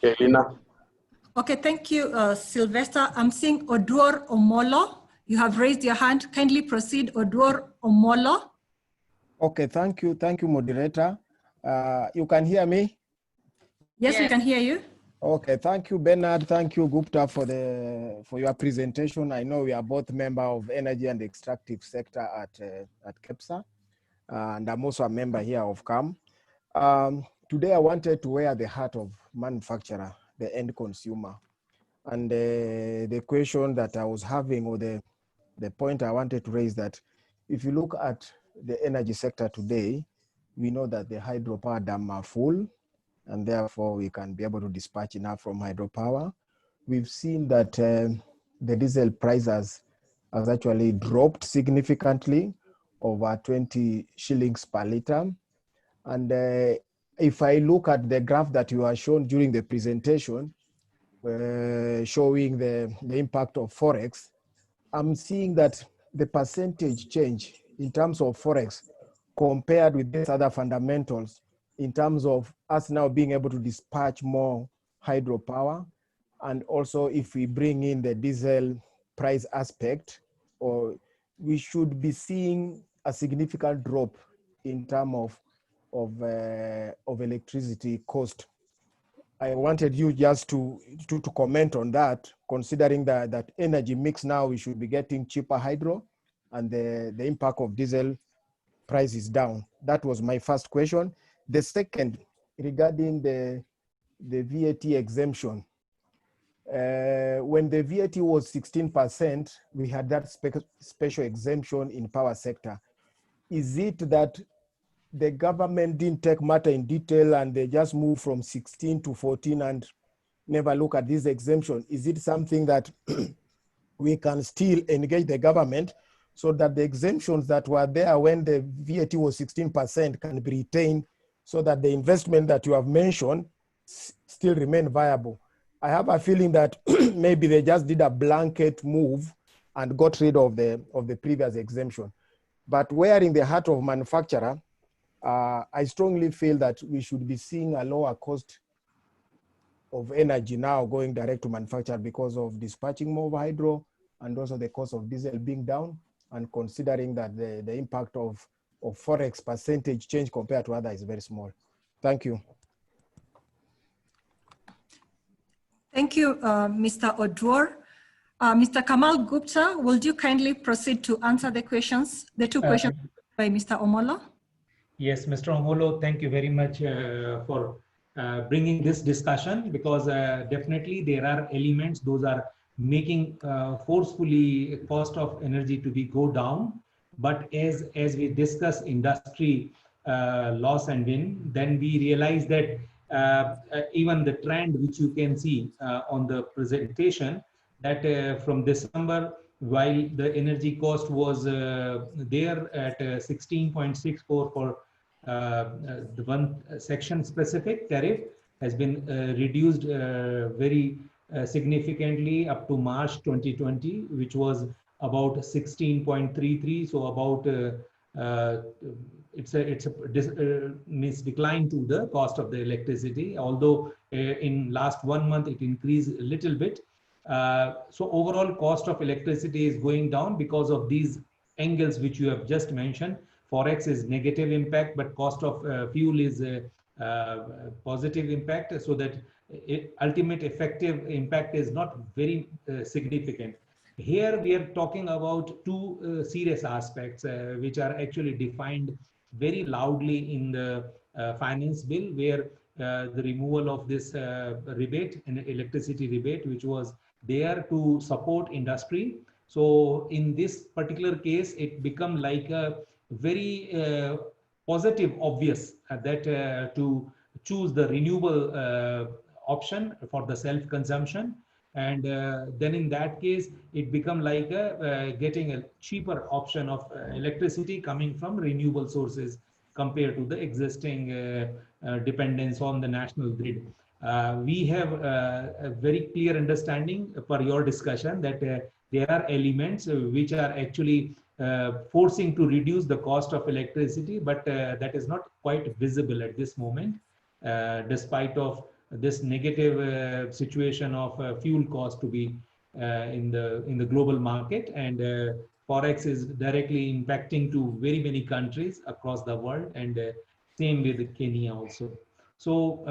Okay, Lina. Okay, thank you, Sylvester. I'm seeing Oduor Omolo. You have raised your hand. Kindly proceed, Oduor Omolo. Okay, thank you, moderator. You can hear me? Yes, we can hear you. Okay, thank you, Bernard. Thank you, Gupta, for your presentation. I know we are both members of energy and extractive sector at KEPSA, and I'm also a member here of CAM. Today, I wanted to wear the hat of manufacturer, the end consumer. And the question that I was having, or the point I wanted to raise, that if you look at the energy sector today, we know that the hydropower dams are full, and therefore we can be able to dispatch enough from hydropower. We've seen that the diesel price has actually dropped significantly, over 20 shillings per liter. And if I look at the graph that you are shown during the presentation, showing the impact of Forex, I'm seeing that the percentage change in terms of Forex compared with these other fundamentals, in terms of us now being able to dispatch more hydropower, and also if we bring in the diesel price aspect, or we should be seeing a significant drop in terms of electricity cost. I wanted you just to comment on that, considering that energy mix now, we should be getting cheaper hydro and the impact of diesel price is down. That was my first question. The second, regarding the VAT exemption. When the VAT was 16%, we had that special exemption in power sector. Is it that the government didn't take matter in detail and they just moved from 16 to 14 and never look at this exemption? Is it something that we can still engage the government so that the exemptions that were there when the VAT was 16% can be retained, so that the investment that you have mentioned still remain viable? I have a feeling that maybe they just did a blanket move and got rid of the previous exemption. But where in the heart of manufacturer, I strongly feel that we should be seeing a lower cost of energy now going direct to manufacturer because of dispatching more hydro and also the cost of diesel being down, and considering that the impact of forex percentage change compared to others is very small. Thank you. Thank you, Mr. Odwor. Mr. Kamal Gupta, would you kindly proceed to answer the questions, the two questions by Mr. Omolo? Yes, Mr. Omolo, thank you very much for bringing this discussion, because definitely there are elements, those are making forcefully cost of energy to be go down. But as we discuss industry loss and win, then we realize that even the trend which you can see on the presentation, that from December, while the energy cost was there at 16.64 for the one section specific tariff, has been reduced very significantly up to March 2020, which was about 16.33. So about it's a means decline to the cost of the electricity, although in last 1 month it increased a little bit. So overall cost of electricity is going down because of these angles which you have just mentioned. Forex is negative impact, but cost of fuel is positive impact, so that ultimate effective impact is not very significant. Here we are talking about two serious aspects which are actually defined very loudly in the finance bill, where the removal of this rebate, an electricity rebate, which was there to support industry. So in this particular case, it become like a very positive, obvious that to choose the renewable option for the self-consumption. And then in that case, it become like getting a cheaper option of electricity coming from renewable sources compared to the existing dependence on the national grid. We have a very clear understanding per your discussion that there are elements which are actually forcing to reduce the cost of electricity, but that is not quite visible at this moment, despite of this negative situation of fuel cost to be in the global market, and forex is directly impacting to very many countries across the world, and same with Kenya also. So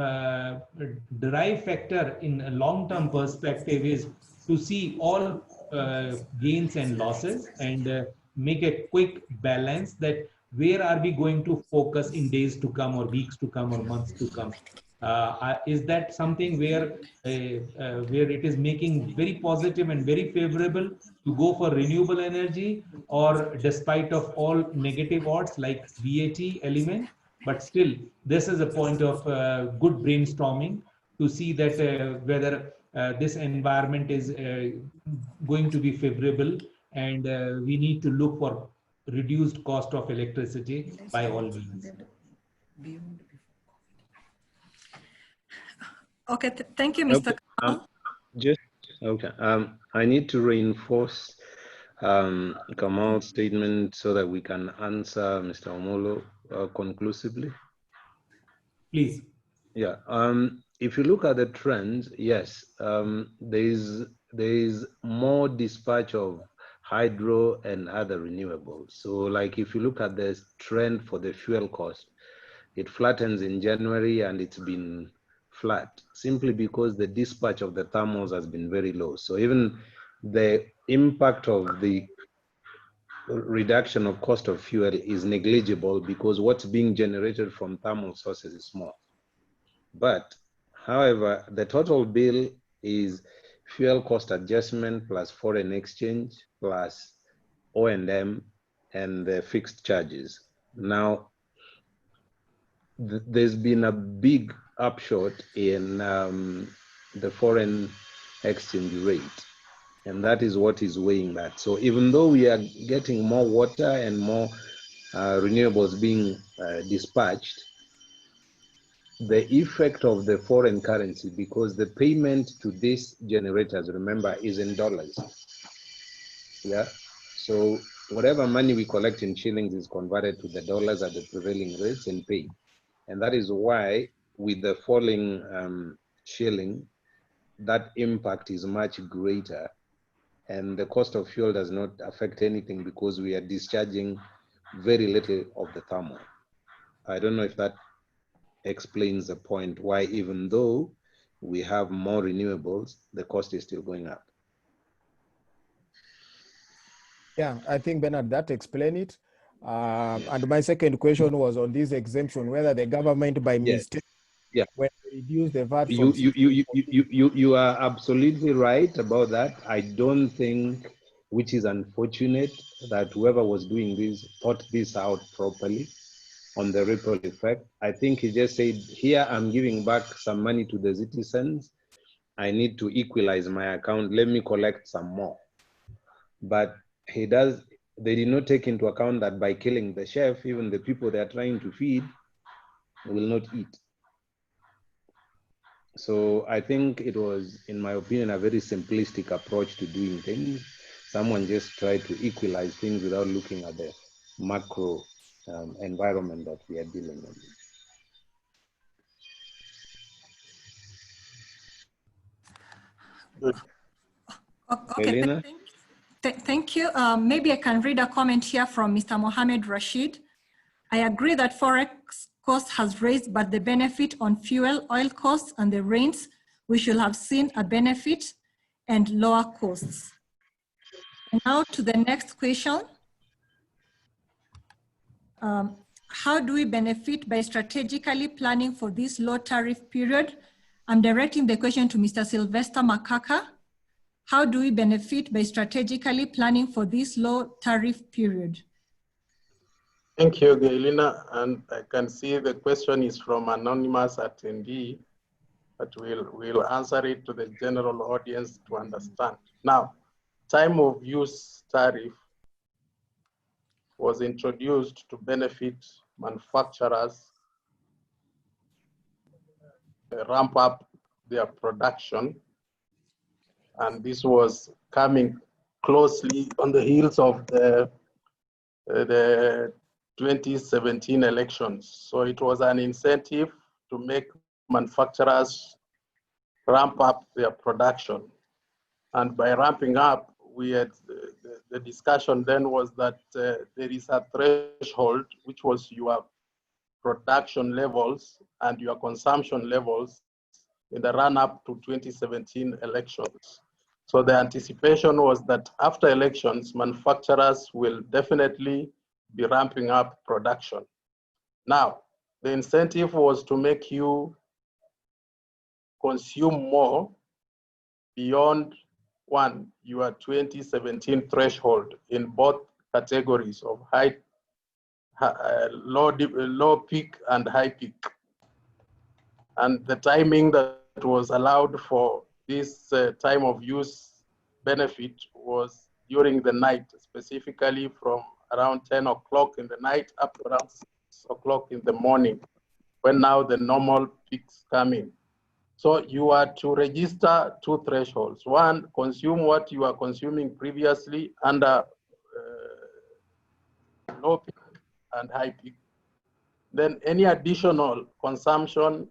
derive factor in a long-term perspective is to see all gains and losses and make a quick balance that where are we going to focus in days to come or weeks to come or months to come. Is that something where it is making very positive and very favorable to go for renewable energy, or despite of all negative odds like VAT element, but still this is a point of good brainstorming to see that whether this environment is going to be favorable, and we need to look for reduced cost of electricity by all means. Okay, thank you, Mr. Okay, I need to reinforce Kamal's statement so that we can answer Mr. Omolo conclusively. Please. Yeah, if you look at the trends, yes, there is there is more dispatch of hydro and other renewables. So like if you look at the trend for the fuel cost, it flattens in January and it's been flat simply because the dispatch of the thermals has been very low. So even the impact of the reduction of cost of fuel is negligible because what's being generated from thermal sources is small. But however, the total bill is fuel cost adjustment plus foreign exchange plus O&M and the fixed charges. Now, there's been a big upshot in the foreign exchange rate, and that is what is weighing that. So even though we are getting more water and more renewables being dispatched, the effect of the foreign currency, because the payment to these generators, remember, is in dollars. Yeah. So whatever money we collect in shillings is converted to the dollars at the prevailing rates and paid. And that is why with the falling shilling, that impact is much greater. And the cost of fuel does not affect anything because we are discharging very little of the thermal. I don't know if that explains the point why even though we have more renewables, the cost is still going up. Yeah, I think Bernard, that explained it. And my second question was on this exemption, whether the government by mistake, yeah, when they reduce the VAT from you are absolutely right about that. I don't think, which is unfortunate, that whoever was doing this thought this out properly on the ripple effect. I think he just said, here I'm giving back some money to the citizens. I need to equalize my account. Let me collect some more. But they did not take into account that by killing the chef, even the people they are trying to feed will not eat. So I think it was, in my opinion, a very simplistic approach to doing things. Someone just tried to equalize things without looking at the macro environment that we are dealing with. Good. Okay, Elena? thank you. Maybe I can read a comment here from Mr. Mohammed Rashid. I agree that Forex cost has raised, but the benefit on fuel, oil costs, and the rains, we should have seen a benefit and lower costs. And now to the next question. How do we benefit by strategically planning for this low tariff period? I'm directing the question to Mr. Sylvester Makaka. How do we benefit by strategically planning for this low tariff period? Thank you, Gailina. And I can see the question is from anonymous attendee, but we'll answer it to the general audience to understand. Now, time of use tariff was introduced to benefit manufacturers ramp up their production. And this was coming closely on the heels of the 2017 elections. So it was an incentive to make manufacturers ramp up their production. And by ramping up, we had the discussion then was that there is a threshold, which was your production levels and your consumption levels in the run-up to 2017 elections. So the anticipation was that after elections, manufacturers will definitely be ramping up production. Now, the incentive was to make you consume more beyond your 2017 threshold in both categories of low peak and high peak. And the timing that was allowed for this time of use benefit was during the night, specifically from around 10 o'clock in the night up to around 6 o'clock in the morning, when now the normal peaks come in. So you are to register two thresholds. One, consume what you are consuming previously under low peak and high peak. Then any additional consumption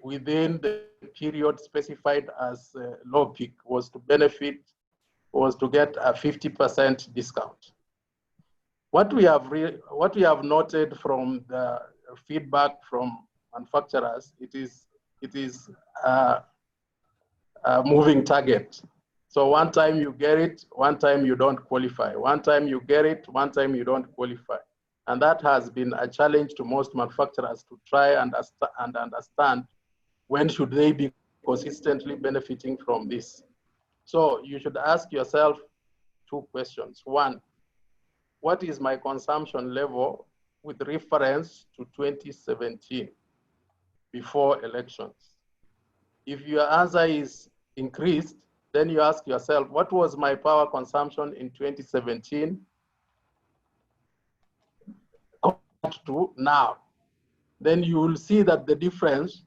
within the period specified as low peak was to benefit, was to get a 50% discount. What we have noted from the feedback from manufacturers, it is a moving target. So one time you get it, one time you don't qualify. One time you get it, one time you don't qualify. And that has been a challenge to most manufacturers to try and understand when should they be consistently benefiting from this. So you should ask yourself two questions. One, what is my consumption level with reference to 2017 before elections? If your answer is increased, then you ask yourself, what was my power consumption in 2017 compared to now? Then you will see that the difference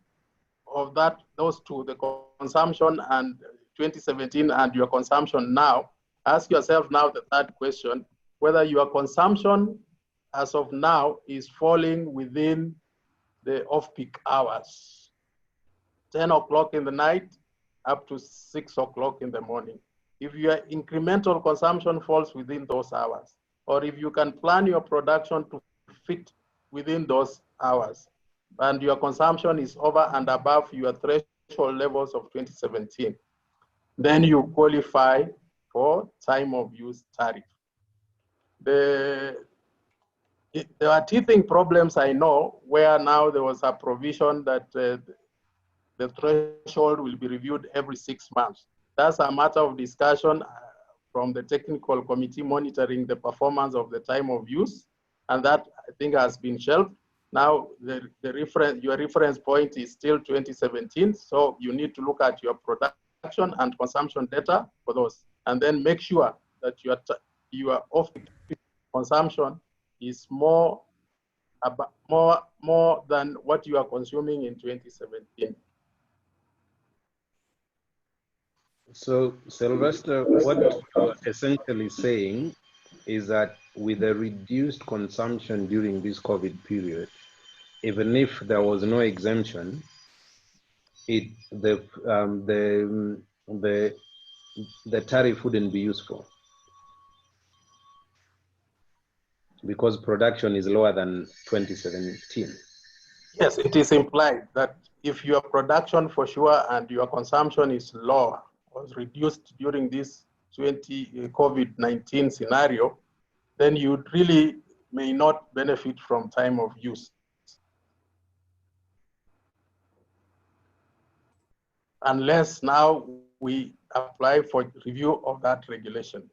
of those two, the consumption and 2017 and your consumption now, ask yourself now the third question, whether your consumption as of now is falling within the off-peak hours, 10 o'clock in the night up to 6 o'clock in the morning. If your incremental consumption falls within those hours, or if you can plan your production to fit within those hours, and your consumption is over and above your threshold levels of 2017, then you qualify for time of use tariff. There are teething problems, I know, where now there was a provision that the threshold will be reviewed every 6 months. That's a matter of discussion from the technical committee monitoring the performance of the time of use, and that I think has been shelved. Now your reference point is still 2017, so you need to look at your production and consumption data for those, and then make sure that your off-peak consumption is more than what you are consuming in 2017. So, Sylvester, what you're essentially saying is that with a reduced consumption during this COVID period, even if there was no exemption, the tariff wouldn't be useful because production is lower than 2017. Yes, it is implied that if your production for sure and your consumption is lower, was reduced during this COVID-19 scenario, then you really may not benefit from time of use. Unless now we apply for review of that regulation.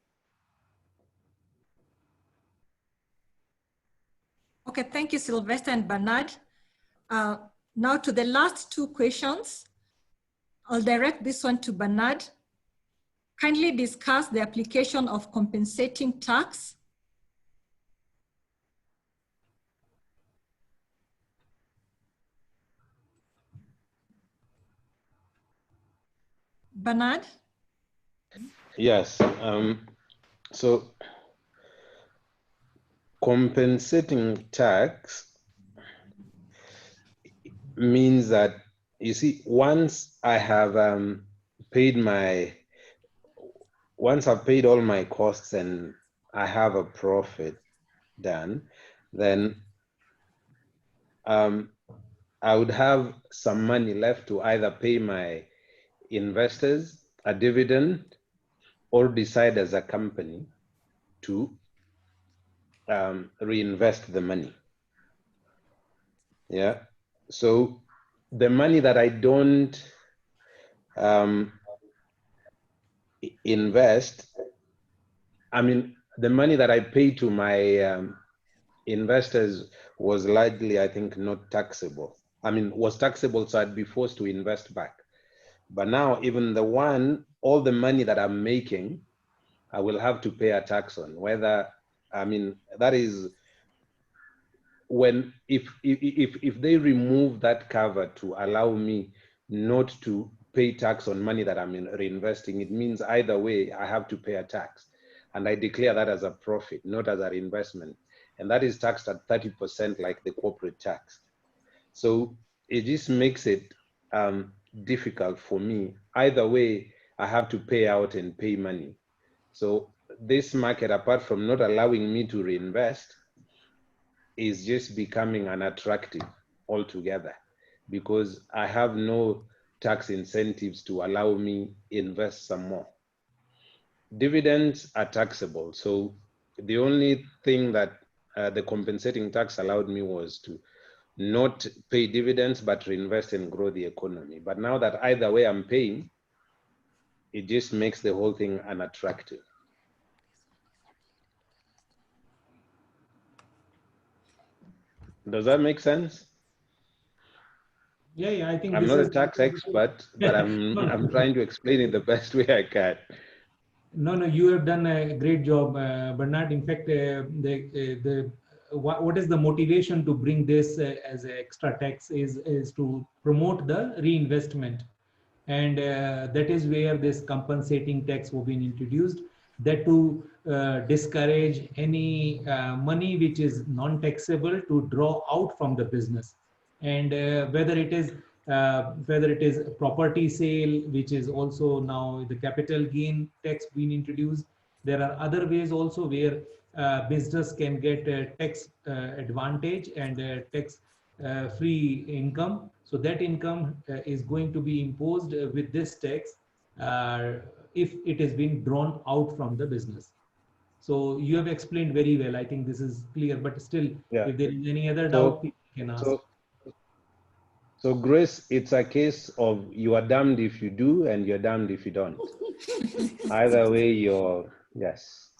Okay, thank you, Sylvester and Bernard. Now to the last two questions. I'll direct this one to Bernard. Kindly discuss the application of compensating tax. Bernard? Yes. So compensating tax means that, you see, once I have once I've paid all my costs and I have a profit done, then I would have some money left to either pay my investors a dividend or decide as a company to reinvest the money. Yeah. So the money that I don't invest, I mean, the money that I pay to my investors was largely, I think, not taxable. I mean, was taxable, so I'd be forced to invest back. But now, even all the money that I'm making, I will have to pay a tax on. Whether, I mean, that is when, if they remove that cover to allow me not to pay tax on money that I'm reinvesting, it means either way I have to pay a tax, and I declare that as a profit, not as an investment, and that is taxed at 30% like the corporate tax. So it just makes it difficult for me. Either way, I have to pay out and pay money. So this market, apart from not allowing me to reinvest, is just becoming unattractive altogether, because I have no tax incentives to allow me invest some more. Dividends are taxable. So the only thing that the compensating tax allowed me was to not pay dividends, but reinvest and grow the economy. But now that either way I'm paying, it just makes the whole thing unattractive. Does that make sense? Yeah, I think I'm this not is a tax expert, but I'm trying to explain it the best way I can. No, you have done a great job, Bernard. In fact, what is the motivation to bring this as an extra tax is to promote the reinvestment, and that is where this compensating tax was being introduced. That to discourage any money which is non-taxable to draw out from the business, and whether it is property sale, which is also now the capital gain tax being introduced. There are other ways also where business can get tax advantage and tax free income. So that income is going to be imposed with this tax if it is being drawn out from the business. So you have explained very well. I think this is clear, but still, if there is any other doubt, people can ask. So Grace, it's a case of you are damned if you do and you're damned if you don't. Either way, yes.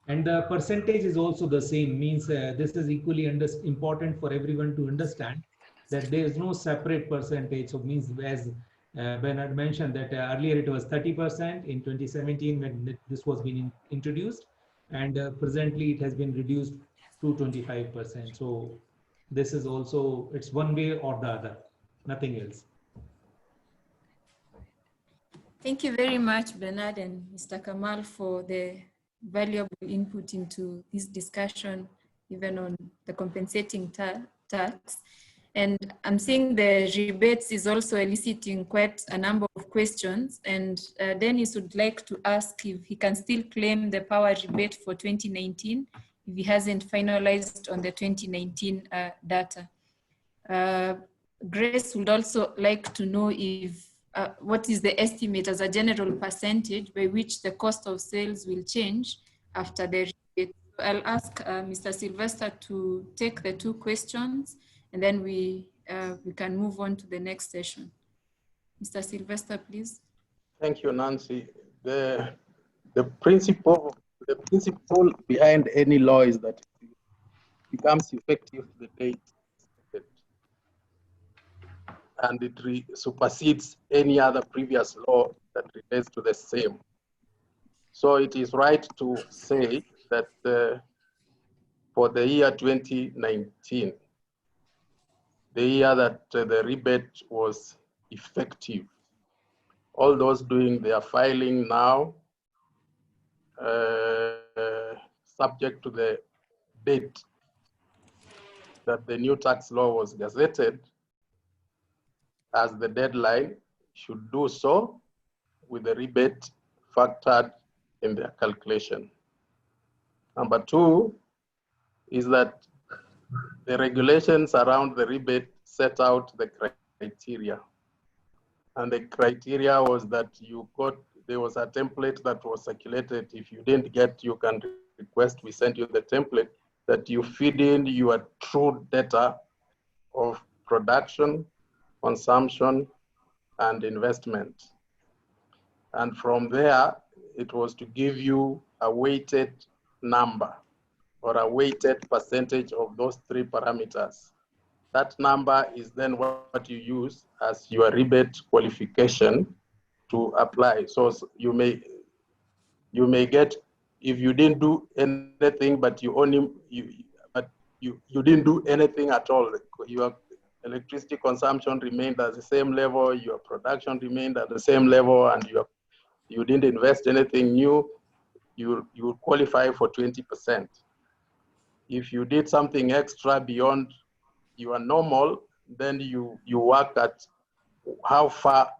And the percentage is also the same, means this is equally important for everyone to understand that there is no separate percentage. So means, as Bernard mentioned, that earlier it was 30% in 2017 when this was being introduced, and presently it has been reduced to 25%. So this is also, it's one way or the other, nothing else. Thank you very much, Bernard and Mr. Kamal, for the valuable input into this discussion, even on the compensating tax. And I'm seeing the rebates is also eliciting quite a number of questions. And Dennis would like to ask if he can still claim the power rebate for 2019 if he hasn't finalized on the 2019 data. Grace would also like to know if what is the estimate as a general percentage by which the cost of sales will change after the rebate. I'll ask Mr. Sylvester to take the two questions, and then we can move on to the next session. Mr. Sylvester, please. Thank you, Nancy. The principle behind any law is that it becomes effective the date and it supersedes any other previous law that relates to the same. So it is right to say that for the year 2019, the year that the rebate was effective, all those doing their filing now, subject to the date that the new tax law was gazetted as the deadline, should do so with the rebate factored in their calculation. Number two is that the regulations around the rebate set out the criteria. And the criteria was that there was a template that was circulated. If you didn't get, you can request, we send you the template, that you feed in your true data of production, consumption, and investment. And from there, it was to give you a weighted number or a weighted percentage of those three parameters. That number is then what you use as your rebate qualification to apply. So you may get, if you didn't do anything, but you didn't do anything at all, your electricity consumption remained at the same level, your production remained at the same level, and you didn't invest anything new, you qualify for 20%. If you did something extra beyond your normal, then you work at how far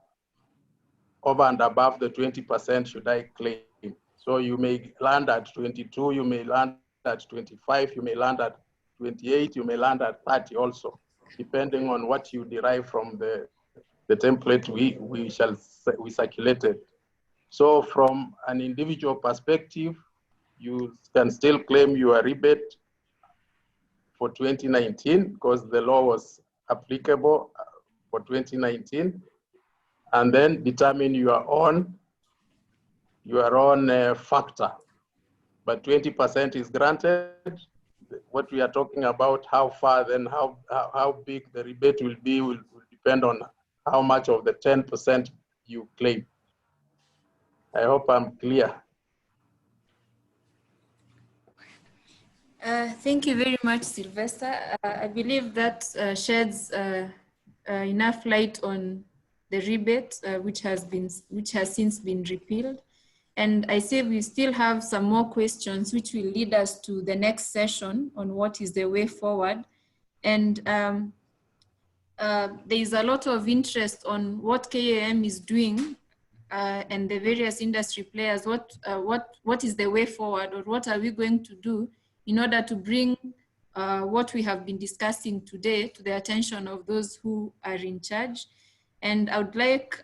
over and above the 20% should I claim. So you may land at 22, you may land at 25, you may land at 28, you may land at 30 also, depending on what you derive from the template we circulated. So from an individual perspective, you can still claim your rebate for 2019 because the law was applicable for 2019, and then determine your own factor. But 20% is granted. What we are talking about, how far, then how big the rebate will be will depend on how much of the 10% you claim. I hope I'm clear. Thank you very much, Sylvester. I believe that sheds enough light on the rebate, which has since been repealed. And I say we still have some more questions which will lead us to the next session on what is the way forward. And there is a lot of interest on what KAM is doing and the various industry players. What is the way forward, or what are we going to do in order to bring what we have been discussing today to the attention of those who are in charge. And I would like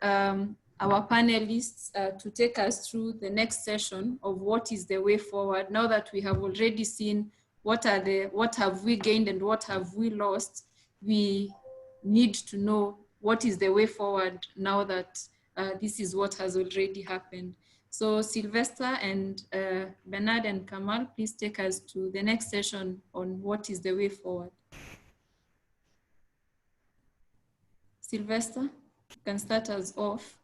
our panelists to take us through the next session of what is the way forward. Now that we have already seen what have we gained and what have we lost, we need to know what is the way forward now that this is what has already happened. So Sylvester and Bernard and Kamal, please take us to the next session on what is the way forward. Sylvester, you can start us off.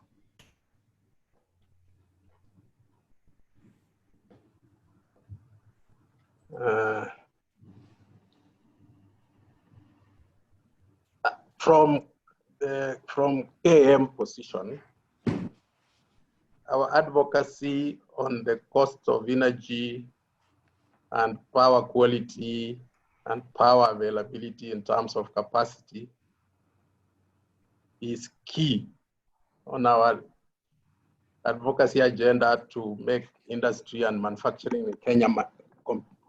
From KAM position, our advocacy on the cost of energy and power quality and power availability in terms of capacity is key on our advocacy agenda to make industry and manufacturing in Kenya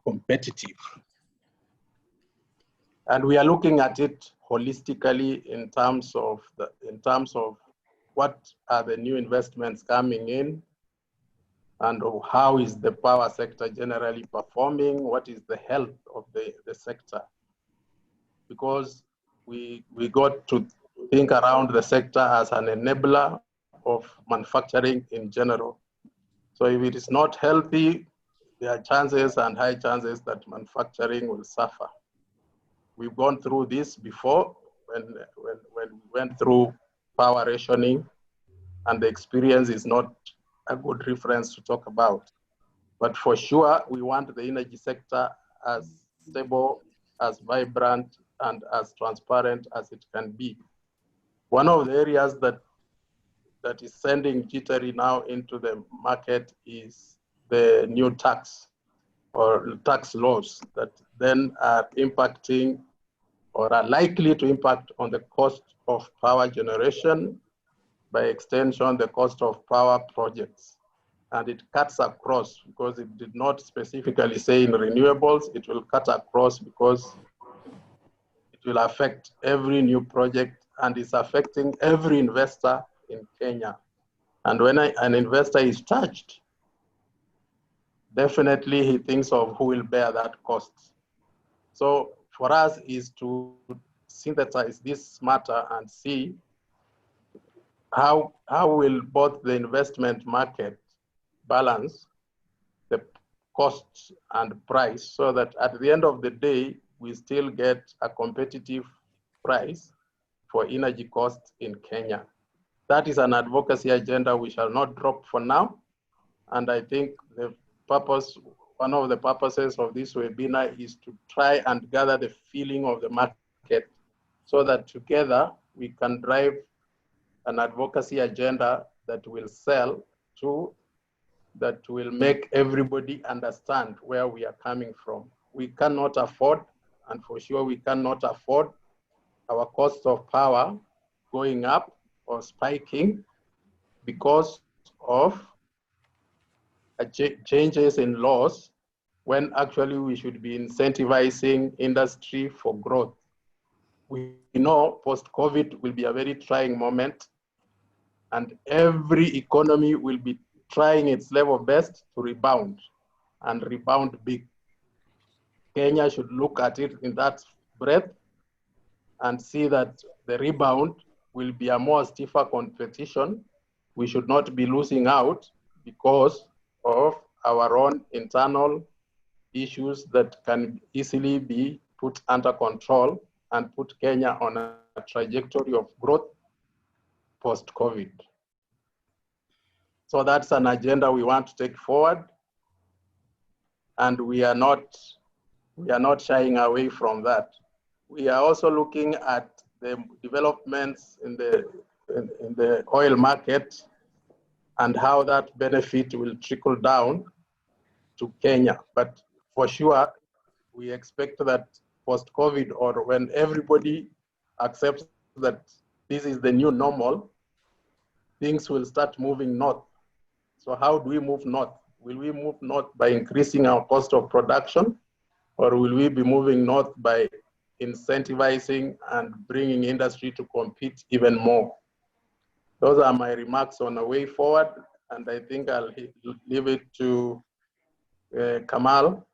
competitive. And we are looking at it holistically in terms of what are the new investments coming in, and how is the power sector generally performing, what is the health of the sector. Because we got to think around the sector as an enabler of manufacturing in general. So if it is not healthy, there are chances and high chances that manufacturing will suffer. We've gone through this before when we went through power rationing, and the experience is not a good reference to talk about. But for sure, we want the energy sector as stable, as vibrant, and as transparent as it can be. One of the areas that is sending jittery now into the market is the new tax or tax laws that then are impacting or are likely to impact on the cost of power generation, by extension, the cost of power projects. And it cuts across, because it did not specifically say in renewables, it will cut across because it will affect every new project, and it's affecting every investor in Kenya. And when an investor is touched, definitely he thinks of who will bear that cost. So for us is to synthesize this matter and see how will both the investment market balance the cost and price, so that at the end of the day, we still get a competitive price for energy costs in Kenya. That is an advocacy agenda we shall not drop for now. And I think one of the purposes of this webinar is to try and gather the feeling of the market, so that together we can drive an advocacy agenda that will sell to, that will make everybody understand where we are coming from. We cannot afford, and for sure we cannot afford, our cost of power going up or spiking because of changes in laws, when actually we should be incentivizing industry for growth. We know post-COVID will be a very trying moment, and every economy will be trying its level best to rebound and rebound big. Kenya should look at it in that breath and see that the rebound will be a more stiffer competition. We should not be losing out because of our own internal issues that can easily be put under control and put Kenya on a trajectory of growth post-COVID. So that's an agenda we want to take forward, and we are not shying away from that. We are also looking at the developments in the oil market and how that benefit will trickle down to Kenya. But for sure, we expect that post-COVID, or when everybody accepts that this is the new normal, things will start moving north. So how do we move north? Will we move north by increasing our cost of production, or will we be moving north by incentivizing and bringing industry to compete even more? Those are my remarks on the way forward, and I think I'll leave it to Kamal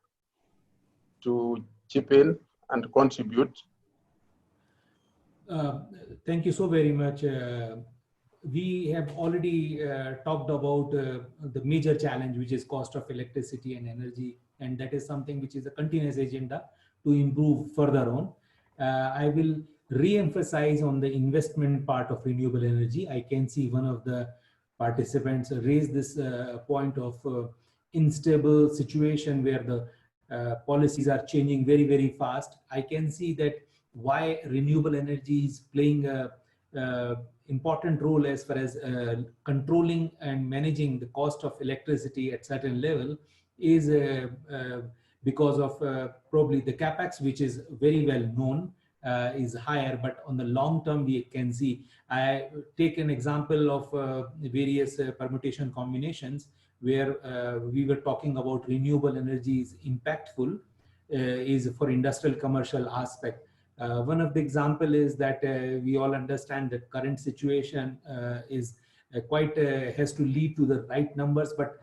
to chip in and contribute. Thank you so very much. We have already talked about the major challenge, which is cost of electricity and energy, and that is something which is a continuous agenda to improve further on. I will re-emphasize on the investment part of renewable energy. I can see one of the participants raise this point of unstable situation where the policies are changing very, very fast. I can see that why renewable energy is playing a important role as far as controlling and managing the cost of electricity at certain level is because of probably the capex, which is very well known, is higher, but on the long term we can see. I take an example of various permutation combinations where we were talking about renewable energy is impactful is for industrial commercial aspect. One of the example is that we all understand that current situation is quite has to lead to the right numbers, but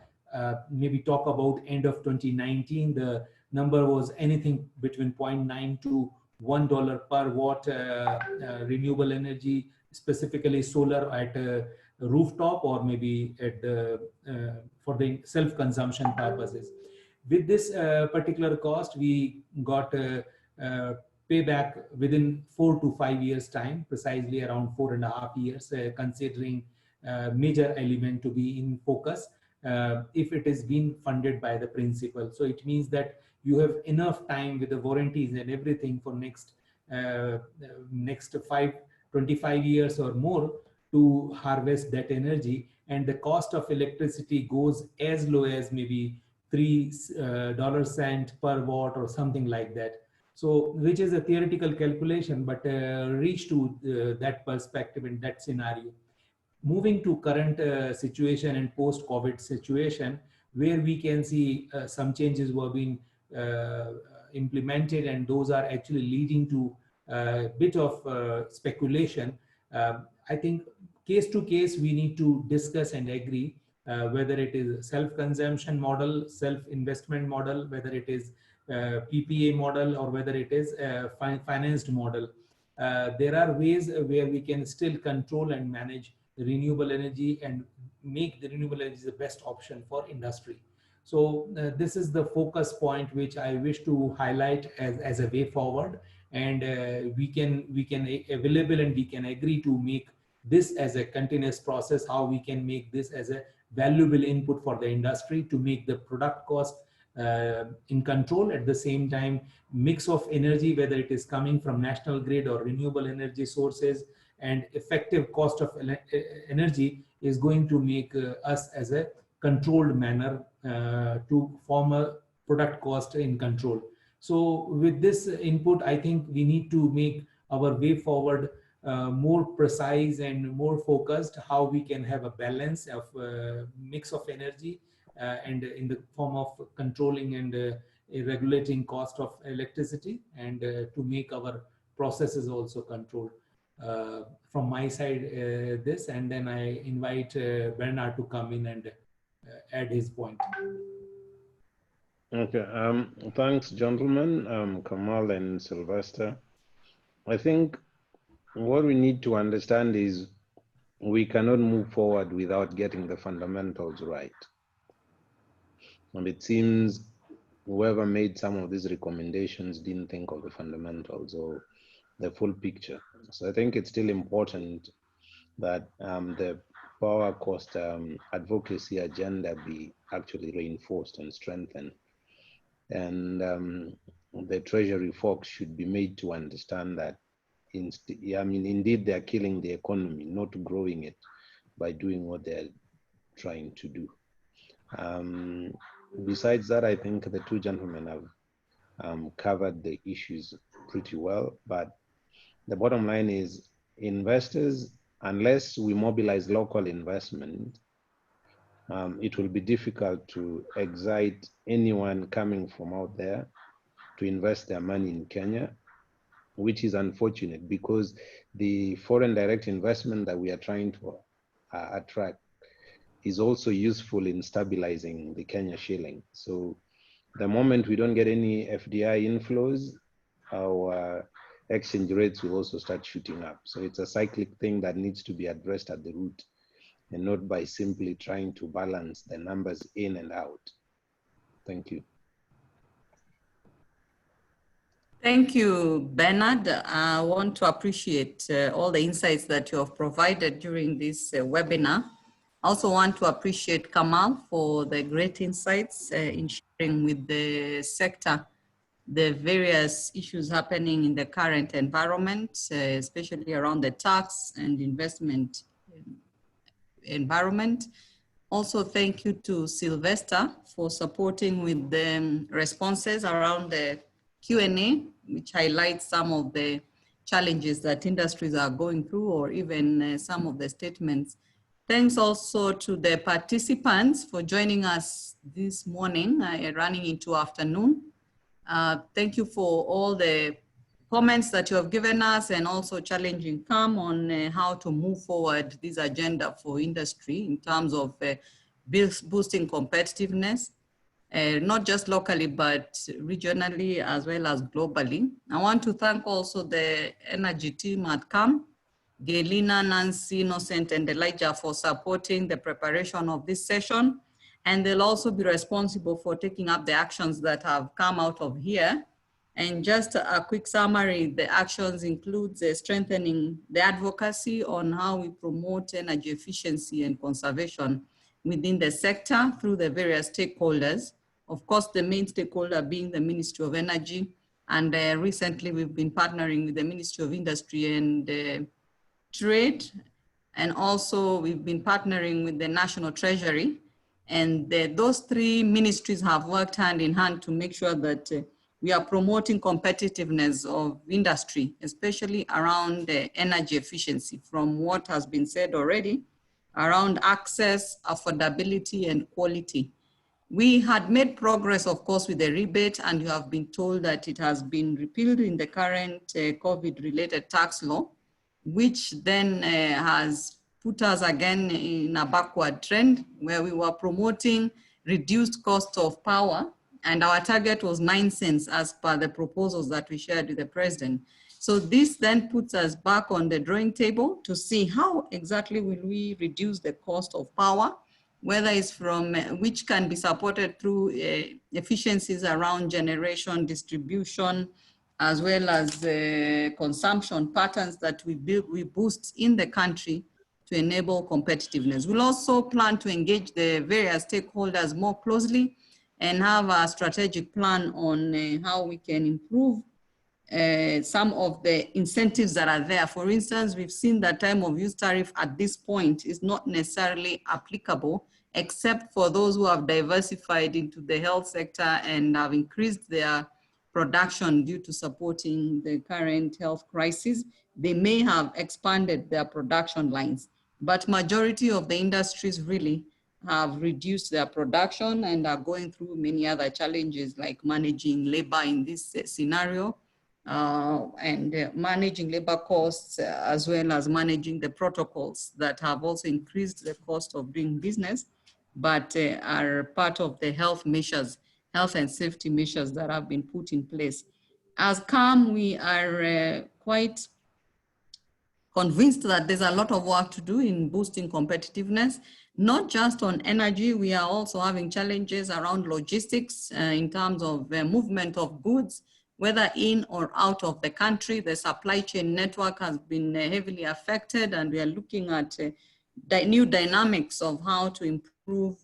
maybe talk about end of 2019, the number was anything between 0.9 to $1 per watt renewable energy, specifically solar at rooftop or maybe at for the self-consumption purposes. With this particular cost, we got payback within 4 to 5 years time, precisely around 4.5 years, considering major element to be in focus if it is being funded by the principal. So it means that you have enough time with the warranties and everything for next 25 years or more to harvest that energy, and the cost of electricity goes as low as maybe $0.03 per watt or something like that. So which is a theoretical calculation, but reach to that perspective in that scenario. Moving to current situation and post-COVID situation, where we can see some changes were being implemented, and those are actually leading to a bit of speculation. I think case to case we need to discuss and agree whether it is self-consumption model, self-investment model, whether it is PPA model, or whether it is financed model. There are ways where we can still control and manage renewable energy and make the renewable energy the best option for industry. So this is the focus point which I wish to highlight as a way forward, and we can available and we can agree to make this as a continuous process, how we can make this as a valuable input for the industry to make the product cost in control. At the same time, mix of energy, whether it is coming from national grid or renewable energy sources, and effective cost of energy is going to make us as a controlled manner to form a product cost in control. So with this input, I think we need to make our way forward more precise and more focused, how we can have a balance of mix of energy and in the form of controlling and regulating cost of electricity, and to make our processes also controlled. From my side, this, and then I invite Bernard to come in and add his point. Okay, thanks, gentlemen, Kamal and Sylvester. I think what we need to understand is we cannot move forward without getting the fundamentals right. And it seems whoever made some of these recommendations didn't think of the fundamentals or the full picture. So I think it's still important that the power cost advocacy agenda be actually reinforced and strengthened. And the Treasury folks should be made to understand that, indeed, they're killing the economy, not growing it by doing what they're trying to do. Besides that, I think the two gentlemen have covered the issues pretty well, but the bottom line is investors, unless we mobilize local investment, it will be difficult to excite anyone coming from out there to invest their money in Kenya, which is unfortunate because the foreign direct investment that we are trying to attract is also useful in stabilizing the Kenya shilling. So the moment we don't get any FDI inflows, our exchange rates will also start shooting up. So it's a cyclic thing that needs to be addressed at the root, and not by simply trying to balance the numbers in and out. Thank you. Thank you, Bernard. I want to appreciate all the insights that you have provided during this webinar. I also want to appreciate Kamal for the great insights in sharing with the sector the various issues happening in the current environment, especially around the tax and investment environment. Also, thank you to Sylvester for supporting with the responses around the Q&A, which highlights some of the challenges that industries are going through, or even some of the statements. Thanks also to the participants for joining us this morning, running into afternoon. Thank you for all the comments that you have given us, and also challenging Kam on how to move forward this agenda for industry in terms of boosting competitiveness, not just locally, but regionally as well as globally. I want to thank also the energy team at CAM, Gelina, Nancy, Innocent, and Elijah for supporting the preparation of this session. And they'll also be responsible for taking up the actions that have come out of here. And just a quick summary, the actions include strengthening the advocacy on how we promote energy efficiency and conservation within the sector through the various stakeholders. Of course, the main stakeholder being the Ministry of Energy. And recently we've been partnering with the Ministry of Industry and Trade. And also we've been partnering with the National Treasury. And those three ministries have worked hand in hand to make sure that we are promoting competitiveness of industry, especially around energy efficiency, from what has been said already, around access, affordability, and quality. We had made progress, of course, with the rebate, and you have been told that it has been repealed in the current COVID-related tax law, which then has put us again in a backward trend where we were promoting reduced cost of power, and our target was 9 cents as per the proposals that we shared with the president. So this then puts us back on the drawing table to see how exactly will we reduce the cost of power, whether it's from, which can be supported through efficiencies around generation, distribution, as well as consumption patterns that we boost in the country to enable competitiveness. We'll also plan to engage the various stakeholders more closely and have a strategic plan on how we can improve some of the incentives that are there. For instance, we've seen that time of use tariff at this point is not necessarily applicable, except for those who have diversified into the health sector and have increased their production due to supporting the current health crisis, they may have expanded their production lines. But majority of the industries really have reduced their production and are going through many other challenges like managing labor in this scenario, and managing labor costs, as well as managing the protocols that have also increased the cost of doing business, but are part of the health measures, health and safety measures that have been put in place. As CAM, we are quite convinced that there's a lot of work to do in boosting competitiveness, not just on energy. We are also having challenges around logistics in terms of movement of goods, whether in or out of the country. The supply chain network has been heavily affected, and we are looking at new dynamics of how to improve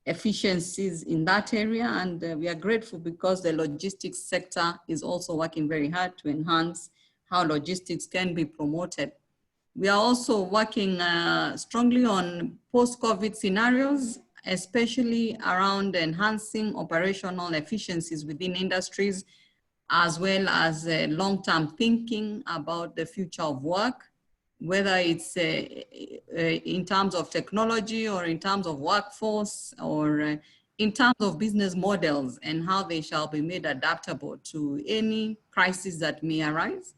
efficiencies in that area. And we are grateful because the logistics sector is also working very hard to enhance how logistics can be promoted. We are also working strongly on post-COVID scenarios, especially around enhancing operational efficiencies within industries, as well as long-term thinking about the future of work, whether it's in terms of technology or in terms of workforce or in terms of business models and how they shall be made adaptable to any crisis that may arise.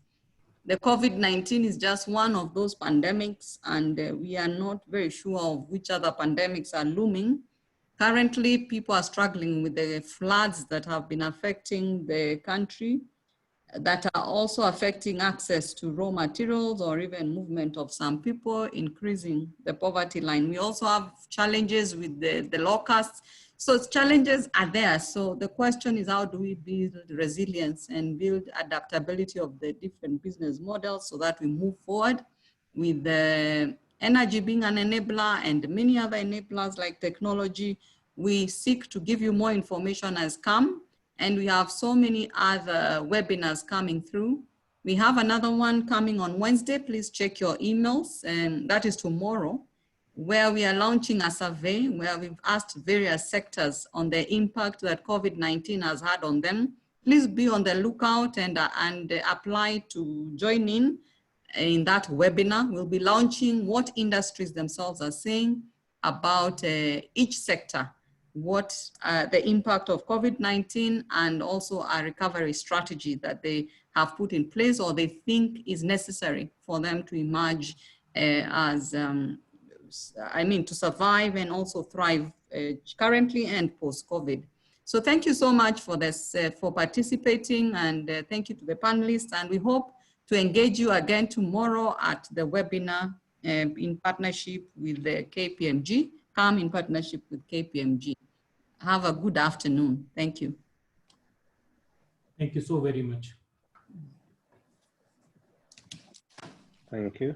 The COVID-19 is just one of those pandemics, and we are not very sure of which other pandemics are looming. Currently, people are struggling with the floods that have been affecting the country, that are also affecting access to raw materials or even movement of some people, increasing the poverty line. We also have challenges with the locusts. So challenges are there. So the question is, how do we build resilience and build adaptability of the different business models so that we move forward with the energy being an enabler and many other enablers like technology. We seek to give you more information as CAM, and we have so many other webinars coming through. We have another one coming on Wednesday. Please check your emails, and that is tomorrow, where we are launching a survey where we've asked various sectors on the impact that COVID-19 has had on them. Please be on the lookout and apply to join in that webinar. We'll be launching what industries themselves are saying about each sector, what the impact of COVID-19, and also a recovery strategy that they have put in place or they think is necessary for them to emerge as to survive and also thrive currently and post-COVID. So thank you so much for this, for participating, and thank you to the panelists. And we hope to engage you again tomorrow at the webinar in partnership with the KPMG, CAM in partnership with KPMG. Have a good afternoon. Thank you. Thank you so very much. Thank you.